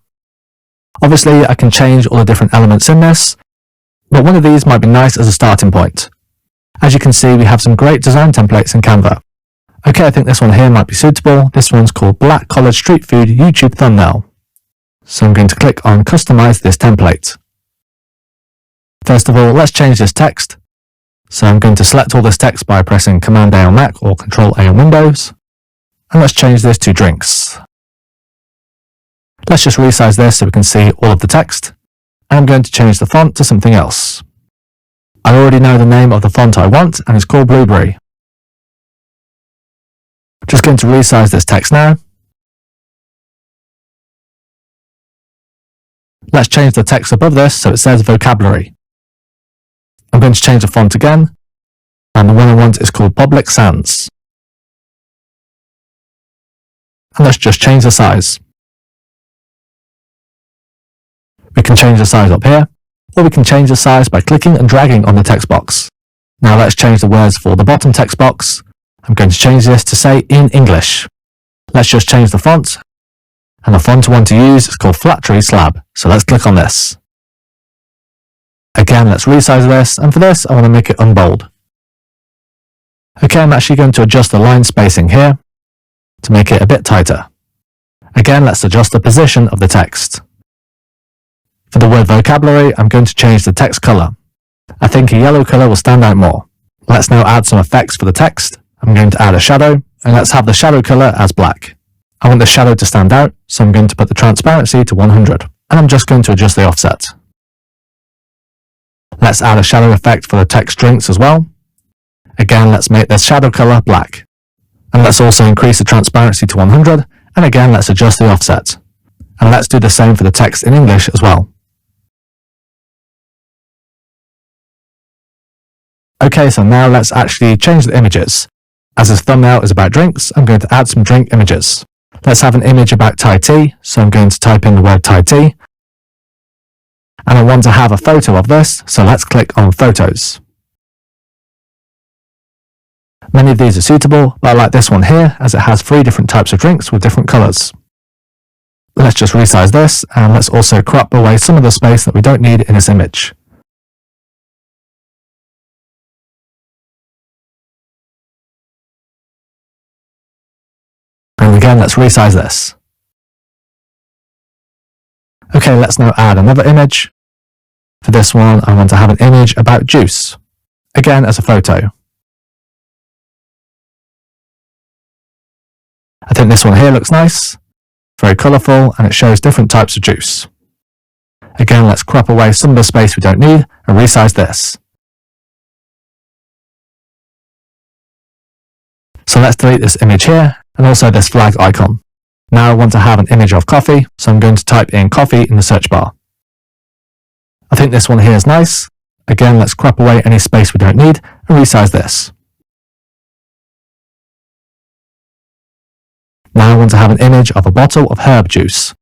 A: Obviously, I can change all the different elements in this, but one of these might be nice as a starting point. As you can see, we have some great design templates in Canva. Okay, I think this one here might be suitable. This one's called Black Collared Street Food YouTube Thumbnail. So I'm going to click on Customize this template. First of all, let's change this text. So I'm going to select all this text by pressing Command A on Mac or Control A on Windows. And let's change this to drinks. Let's just resize this so we can see all of the text. And I'm going to change the font to something else. I already know the name of the font I want, and it's called Blueberry. Just going to resize this text now. Let's change the text above this so it says vocabulary. I'm going to change the font again, and the one I want is called Public Sans. And let's just change the size. We can change the size up here, or we can change the size by clicking and dragging on the text box. Now let's change the words for the bottom text box. I'm going to change this to say in English. Let's just change the font, and the font I want to use is called Flat Tree Slab, so let's click on this. Again, let's resize this, and for this I want to make it unbold. Okay, I'm actually going to adjust the line spacing here to make it a bit tighter. Again, let's adjust the position of the text. For the word vocabulary, I'm going to change the text color. I think a yellow color will stand out more. Let's now add some effects for the text. I'm going to add a shadow, and let's have the shadow color as black. I want the shadow to stand out, so I'm going to put the transparency to 100, and I'm just going to adjust the offset. Let's add a shadow effect for the text drinks as well. Again, let's make this shadow color black. And let's also increase the transparency to 100, and again, let's adjust the offset. And let's do the same for the text in English as well. Okay, so now let's actually change the images. As this thumbnail is about drinks, I'm going to add some drink images. Let's have an image about Thai tea, so I'm going to type in the word Thai tea. And I want to have a photo of this, so let's click on Photos. Many of these are suitable, but I like this one here as it has 3 different types of drinks with different colours. Let's just resize this, and let's also crop away some of the space that we don't need in this image. And again, let's resize this. Okay, let's now add another image. For this one, I want to have an image about juice, again as a photo. I think this one here looks nice, very colourful, and it shows different types of juice. Again, let's crop away some of the space we don't need and resize this. So let's delete this image here, and also this flag icon. Now I want to have an image of coffee, so I'm going to type in coffee in the search bar. I think this one here is nice. Again, let's crop away any space we don't need and resize this. Now I want to have an image of a bottle of herb juice.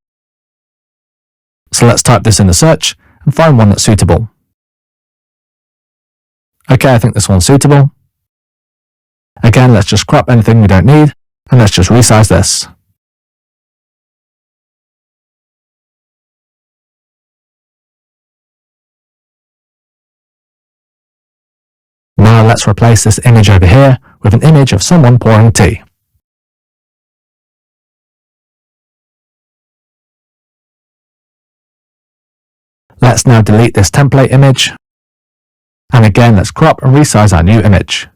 A: So let's type this in the search and find one that's suitable. Okay, I think this one's suitable. Again, let's just crop anything we don't need, and let's just resize this. Now let's replace this image over here with an image of someone pouring tea. Let's now delete this template image. And again, let's crop and resize our new image.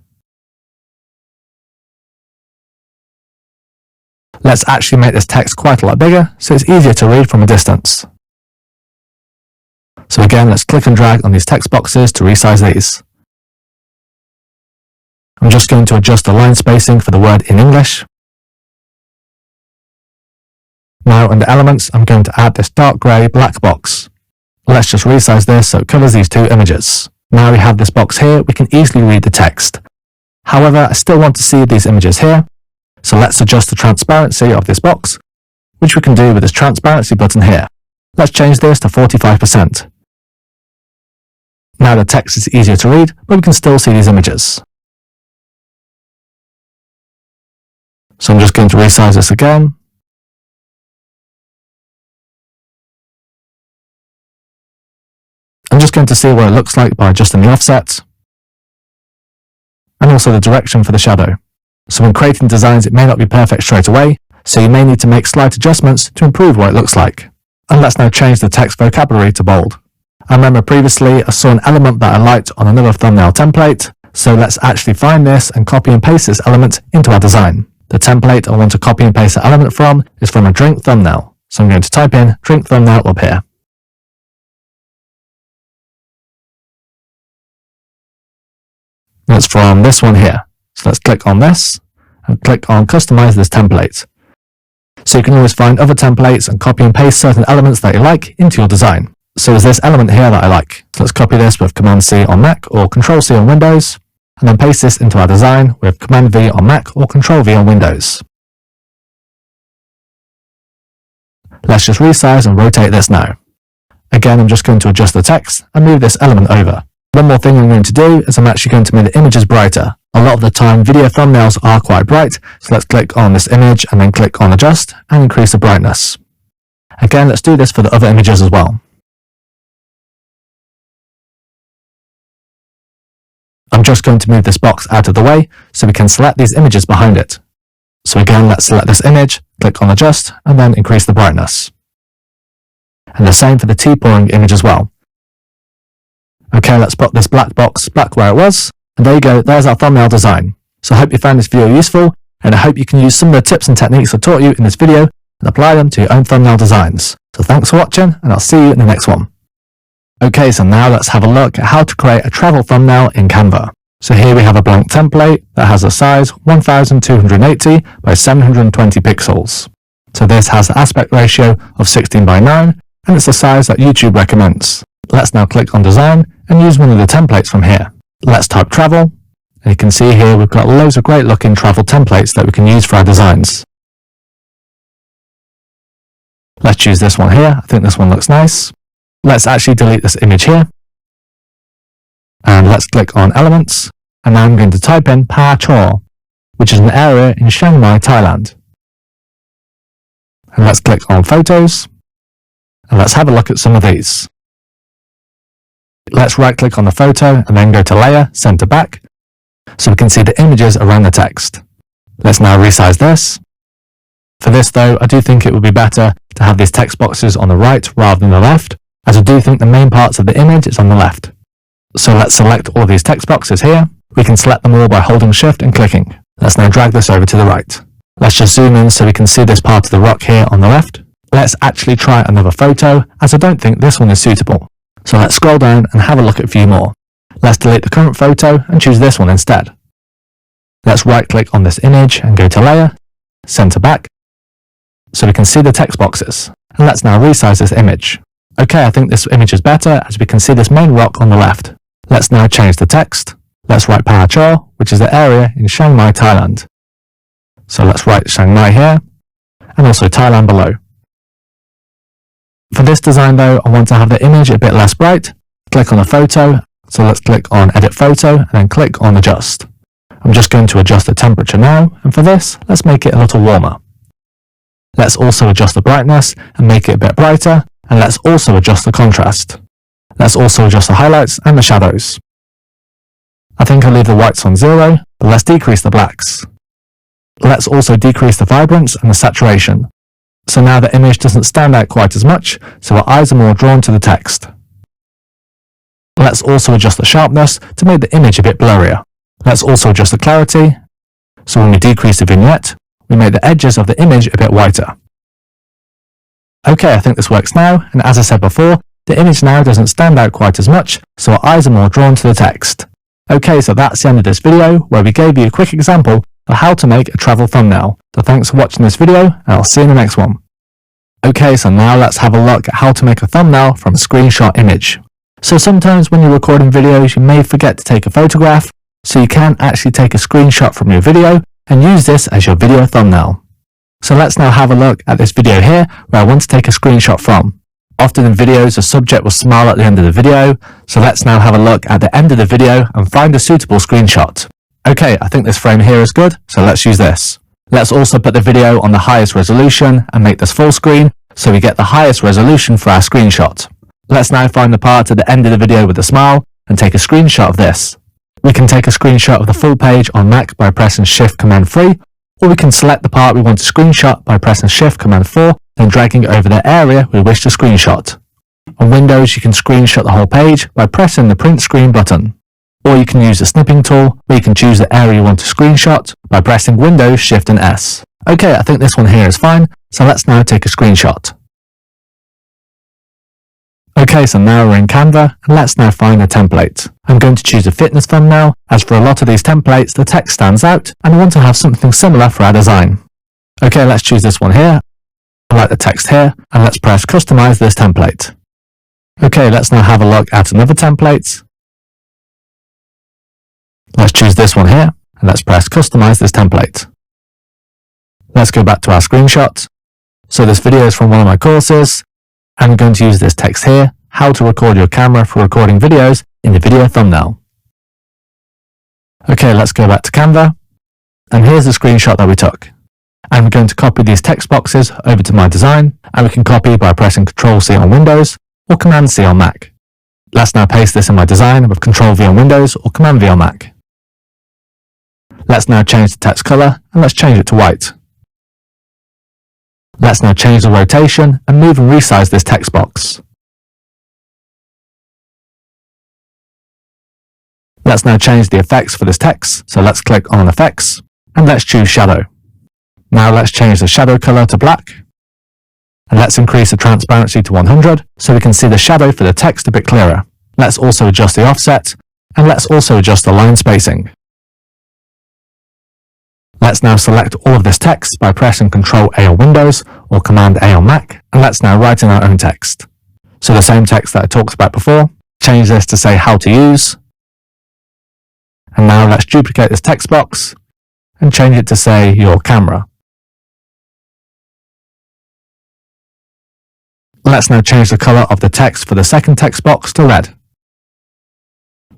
A: Let's actually make this text quite a lot bigger so it's easier to read from a distance. So again, let's click and drag on these text boxes to resize these. I'm just going to adjust the line spacing for the word in English. Now under Elements, I'm going to add this dark grey black box. Let's just resize this so it covers these two images. Now we have this box here, we can easily read the text. However, I still want to see these images here, so let's adjust the transparency of this box, which we can do with this transparency button here. Let's change this to 45%. Now the text is easier to read, but we can still see these images. So I'm just going to resize this again. I'm just going to see what it looks like by adjusting the offset and also the direction for the shadow. So when creating designs, it may not be perfect straight away, so you may need to make slight adjustments to improve what it looks like. And let's now change the text vocabulary to bold. I remember previously I saw an element that I liked on another thumbnail template, so let's actually find this and copy and paste this element into our design. The template I want to copy and paste the element from is from a drink thumbnail, so I'm going to type in drink thumbnail up here. That's from this one here. So let's click on this and click on customize this template. So you can always find other templates and copy and paste certain elements that you like into your design. So there's this element here that I like. So let's copy this with Command C on Mac or Control C on Windows, and then paste this into our design with Command V on Mac or Control V on Windows. Let's just resize and rotate this now. Again, I'm just going to adjust the text and move this element over. One more thing I'm going to do is I'm actually going to make the images brighter. A lot of the time video thumbnails are quite bright, so let's click on this image and then click on adjust and increase the brightness. Again, let's do this for the other images as well. I'm just going to move this box out of the way so we can select these images behind it. So again, let's select this image, click on adjust and then increase the brightness. And the same for the tea pouring image as well. Okay, let's put this black box back where it was. And there you go, there's our thumbnail design. So I hope you found this video useful, and I hope you can use some of the tips and techniques I taught you in this video and apply them to your own thumbnail designs. So thanks for watching, and I'll see you in the next one. Okay, so now let's have a look at how to create a travel thumbnail in Canva. So here we have a blank template that has a size 1280 by 720 pixels. So this has the aspect ratio of 16:9, and it's the size that YouTube recommends. Let's now click on design and use one of the templates from here. Let's type travel, and you can see here we've got loads of great looking travel templates that we can use for our designs. Let's choose this one here. I think this one looks nice. Let's actually delete this image here. And let's click on elements, and now I'm going to type in Pa Chor, which is an area in Chiang Mai, Thailand. And let's click on photos, and let's have a look at some of these. Let's right click on the photo and then go to layer, center back, so we can see the images around the text. Let's now resize this. For this though, I do think it would be better to have these text boxes on the right rather than the left, as I do think the main parts of the image is on the left. So let's select all these text boxes here. We can select them all by holding shift and clicking. Let's now drag this over to the right. Let's just zoom in so we can see this part of the rock here on the left. Let's actually try another photo, as I don't think this one is suitable. So let's scroll down and have a look at a few more. Let's delete the current photo and choose this one instead. Let's right click on this image and go to layer, center back, so we can see the text boxes. And let's now resize this image. Okay, I think this image is better as we can see this main rock on the left. Let's now change the text. Let's write Pa Chor, which is the area in Chiang Mai, Thailand. So let's write Chiang Mai here, and also Thailand below. For this design though, I want to have the image a bit less bright. Click on the photo, so let's click on edit photo and then click on adjust. I'm just going to adjust the temperature now, and for this, let's make it a little warmer. Let's also adjust the brightness and make it a bit brighter, and let's also adjust the contrast. Let's also adjust the highlights and the shadows. I think I'll leave the whites on 0, but let's decrease the blacks. Let's also decrease the vibrance and the saturation. So now the image doesn't stand out quite as much, so our eyes are more drawn to the text. Let's also adjust the sharpness to make the image a bit blurrier. Let's also adjust the clarity, so when we decrease the vignette, we make the edges of the image a bit whiter. Okay, I think this works now, and as I said before, the image now doesn't stand out quite as much, so our eyes are more drawn to the text. Okay, so that's the end of this video, where we gave you a quick example of how to make a travel thumbnail. So thanks for watching this video, and I'll see you in the next one. Okay, so now let's have a look at how to make a thumbnail from a screenshot image. So sometimes when you're recording videos, you may forget to take a photograph, so you can actually take a screenshot from your video and use this as your video thumbnail. So let's now have a look at this video here where I want to take a screenshot from. Often in videos, the subject will smile at the end of the video, so let's now have a look at the end of the video and find a suitable screenshot. Okay, I think this frame here is good, so let's use this. Let's also put the video on the highest resolution and make this full screen so we get the highest resolution for our screenshot. Let's now find the part at the end of the video with a smile and take a screenshot of this. We can take a screenshot of the full page on Mac by pressing Shift Command 3, or we can select the part we want to screenshot by pressing Shift Command 4 and dragging over the area we wish to screenshot. On Windows, you can screenshot the whole page by pressing the Print Screen button. Or you can use the snipping tool, where you can choose the area you want to screenshot by pressing Windows, Shift and S. Okay, I think this one here is fine, so let's now take a screenshot. Okay, so now we're in Canva, and let's now find a template. I'm going to choose a fitness thumbnail, as for a lot of these templates, the text stands out, and I want to have something similar for our design. Okay, let's choose this one here. I like the text here, and let's press Customize this template. Okay, let's now have a look at another template. Let's choose this one here, and let's press Customize this template. Let's go back to our screenshot. So this video is from one of my courses. I'm going to use this text here, how to record your camera for recording videos in the video thumbnail. Okay, let's go back to Canva. And here's the screenshot that we took. I'm going to copy these text boxes over to my design, and we can copy by pressing Ctrl-C on Windows or Command-C on Mac. Let's now paste this in my design with Ctrl-V on Windows or Command-V on Mac. Let's now change the text color, and let's change it to white. Let's now change the rotation and move and resize this text box. Let's now change the effects for this text, so let's click on Effects, and let's choose Shadow. Now let's change the shadow color to black, and let's increase the transparency to 100 so we can see the shadow for the text a bit clearer. Let's also adjust the offset, and let's also adjust the line spacing. Let's now select all of this text by pressing Ctrl-A on Windows or Command-A on Mac, and let's now write in our own text. So the same text that I talked about before, change this to say how to use, and now let's duplicate this text box and change it to say your camera. Let's now change the color of the text for the second text box to red.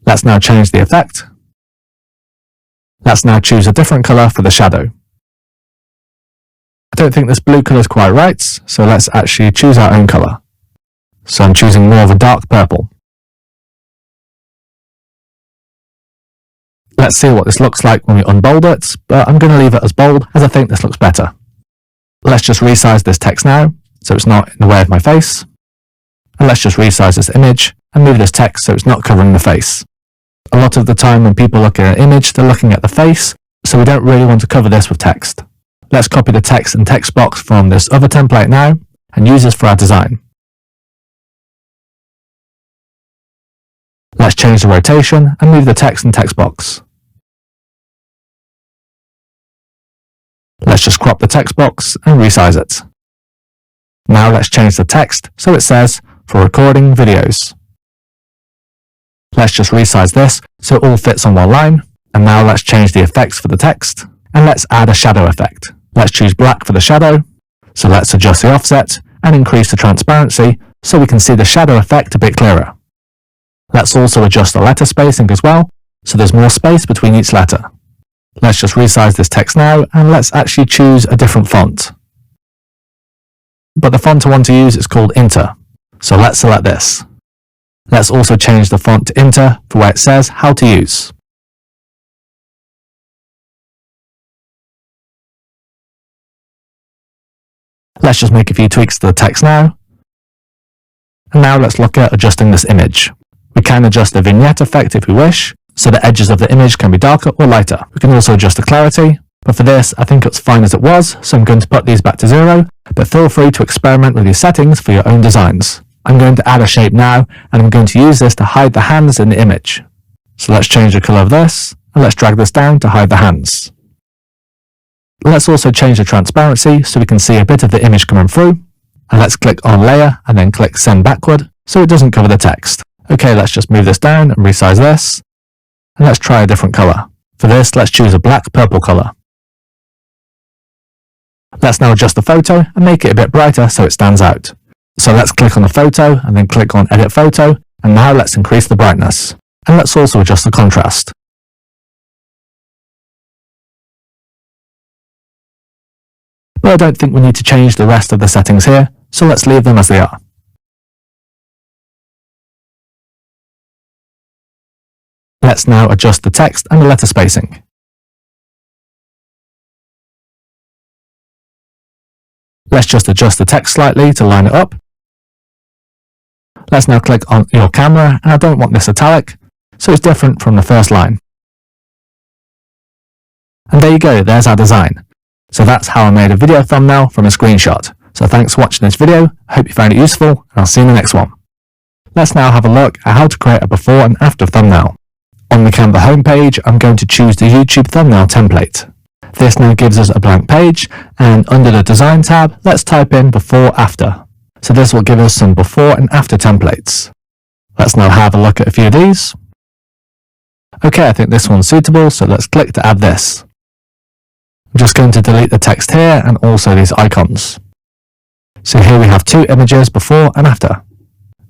A: Let's now change the effect. Let's now choose a different color for the shadow. I don't think this blue color is quite right, so let's actually choose our own color. So I'm choosing more of a dark purple. Let's see what this looks like when we unbold it, but I'm going to leave it as bold as I think this looks better. Let's just resize this text now, so it's not in the way of my face. And let's just resize this image and move this text so it's not covering the face. A lot of the time when people look at an image, they're looking at the face, so we don't really want to cover this with text. Let's copy the text and text box from this other template now and use this for our design. Let's change the rotation and move the text and text box. Let's just crop the text box and resize it. Now let's change the text so it says, for recording videos. Let's just resize this so it all fits on one line. And now let's change the effects for the text. And let's add a shadow effect. Let's choose black for the shadow. So let's adjust the offset and increase the transparency so we can see the shadow effect a bit clearer. Let's also adjust the letter spacing as well, so there's more space between each letter. Let's just resize this text now, and let's actually choose a different font. But the font I want to use is called Inter, so let's select this. Let's also change the font to Inter for where it says how to use. Let's just make a few tweaks to the text now. And now let's look at adjusting this image. We can adjust the vignette effect if we wish, so the edges of the image can be darker or lighter. We can also adjust the clarity, but for this I think it's fine as it was, so I'm going to put these back to 0, but feel free to experiment with these settings for your own designs. I'm going to add a shape now, and I'm going to use this to hide the hands in the image. So let's change the colour of this, and let's drag this down to hide the hands. Let's also change the transparency so we can see a bit of the image coming through, and let's click on layer and then click send backward so it doesn't cover the text. Okay, let's just move this down and resize this, and let's try a different colour. For this, let's choose a black-purple colour. Let's now adjust the photo and make it a bit brighter so it stands out. So let's click on the photo and then click on edit photo, and now let's increase the brightness. And let's also adjust the contrast. But I don't think we need to change the rest of the settings here, so let's leave them as they are. Let's now adjust the text and the letter spacing. Let's just adjust the text slightly to line it up. Let's now click on your camera, and I don't want this italic, so it's different from the first line. And there you go, there's our design. So that's how I made a video thumbnail from a screenshot. So thanks for watching this video, I hope you found it useful, and I'll see you in the next one. Let's now have a look at how to create a before and after thumbnail. On the Canva homepage, I'm going to choose the YouTube thumbnail template. This now gives us a blank page, and under the design tab, let's type in before after. So this will give us some before and after templates. Let's now have a look at a few of these. Okay, I think this one's suitable, so let's click to add this. I'm just going to delete the text here and also these icons. So here we have two images before and after.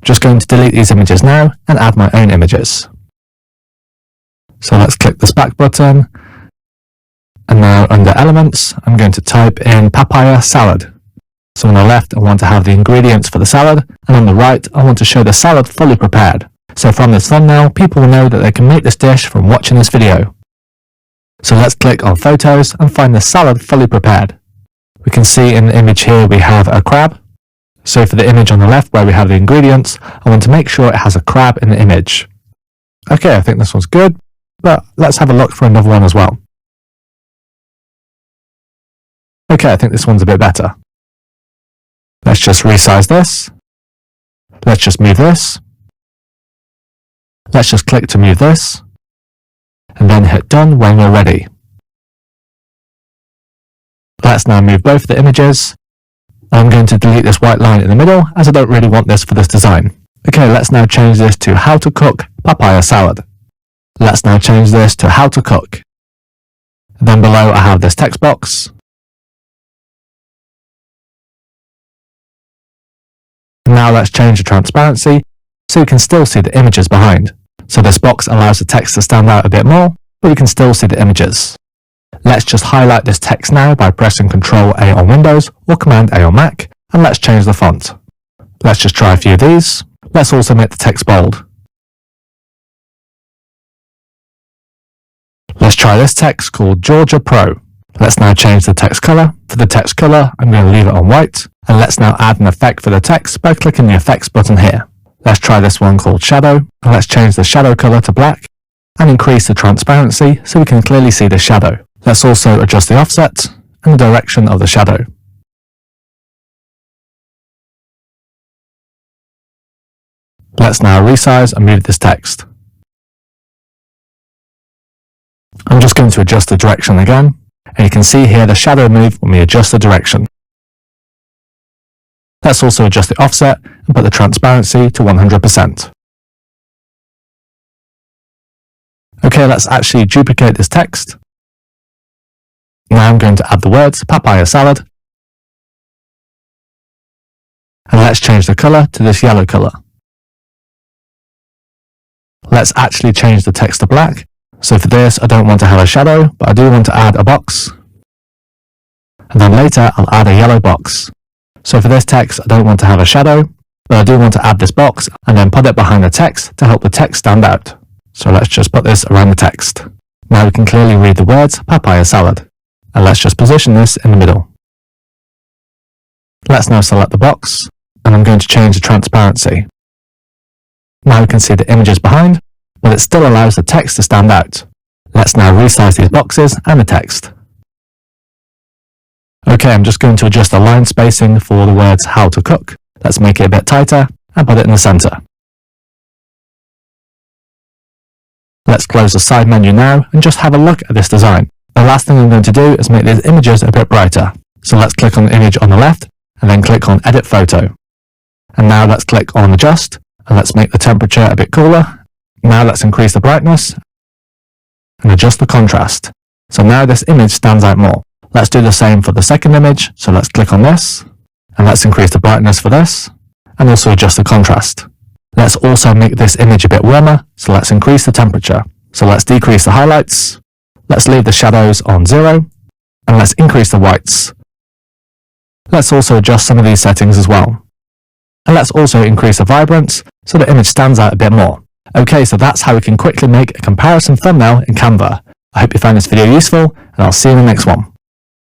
A: Just going to delete these images now and add my own images. So let's click this back button. And now under elements, I'm going to type in papaya salad. So on the left, I want to have the ingredients for the salad, and on the right, I want to show the salad fully prepared. So from this thumbnail, people will know that they can make this dish from watching this video. So let's click on photos and find the salad fully prepared. We can see in the image here we have a crab. So for the image on the left where we have the ingredients, I want to make sure it has a crab in the image. Okay, I think this one's good, but let's have a look for another one as well. Okay, I think this one's a bit better. Let's just resize this. Let's just move this. Let's just click to move this. And then hit done when we're ready. Let's now move both the images. I'm going to delete this white line in the middle as I don't really want this for this design. Okay, let's now change this to how to cook papaya salad. Let's now change this to how to cook. Then below I have this text box. Now let's change the transparency so you can still see the images behind. So this box allows the text to stand out a bit more, but you can still see the images. Let's just highlight this text now by pressing Ctrl A on Windows or Command A on Mac, and let's change the font. Let's just try a few of these. Let's also make the text bold. Let's try this text called Georgia Pro. Let's now change the text color. For the text color, I'm going to leave it on white. And let's now add an effect for the text by clicking the effects button here. Let's try this one called shadow. And let's change the shadow color to black and increase the transparency so we can clearly see the shadow. Let's also adjust the offset and the direction of the shadow. Let's now resize and move this text. I'm just going to adjust the direction again, and you can see here the shadow move when we adjust the direction. Let's also adjust the offset and put the transparency to 100%. Okay, let's actually duplicate this text. Now I'm going to add the words papaya salad. And let's change the color to this yellow color. Let's actually change the text to black. So for this, I don't want to have a shadow, but I do want to add a box. And then later, I'll add a yellow box. So for this text, I don't want to have a shadow, but I do want to add this box and then put it behind the text to help the text stand out. So let's just put this around the text. Now we can clearly read the words papaya salad. And let's just position this in the middle. Let's now select the box, and I'm going to change the transparency. Now we can see the images behind, but it still allows the text to stand out. Let's now resize these boxes and the text. Okay, I'm just going to adjust the line spacing for the words how to cook. Let's make it a bit tighter and put it in the center. Let's close the side menu now and just have a look at this design. The last thing I'm going to do is make these images a bit brighter. So let's click on the image on the left and then click on Edit Photo. And now let's click on Adjust and let's make the temperature a bit cooler. Now let's increase the brightness and adjust the contrast. So now this image stands out more. Let's do the same for the second image. So let's click on this and let's increase the brightness for this and also adjust the contrast. Let's also make this image a bit warmer. So let's increase the temperature. So let's decrease the highlights. Let's leave the shadows on 0 and let's increase the whites. Let's also adjust some of these settings as well. And let's also increase the vibrance so the image stands out a bit more. Okay, so that's how we can quickly make a comparison thumbnail in Canva. I hope you found this video useful and I'll see you in the next one.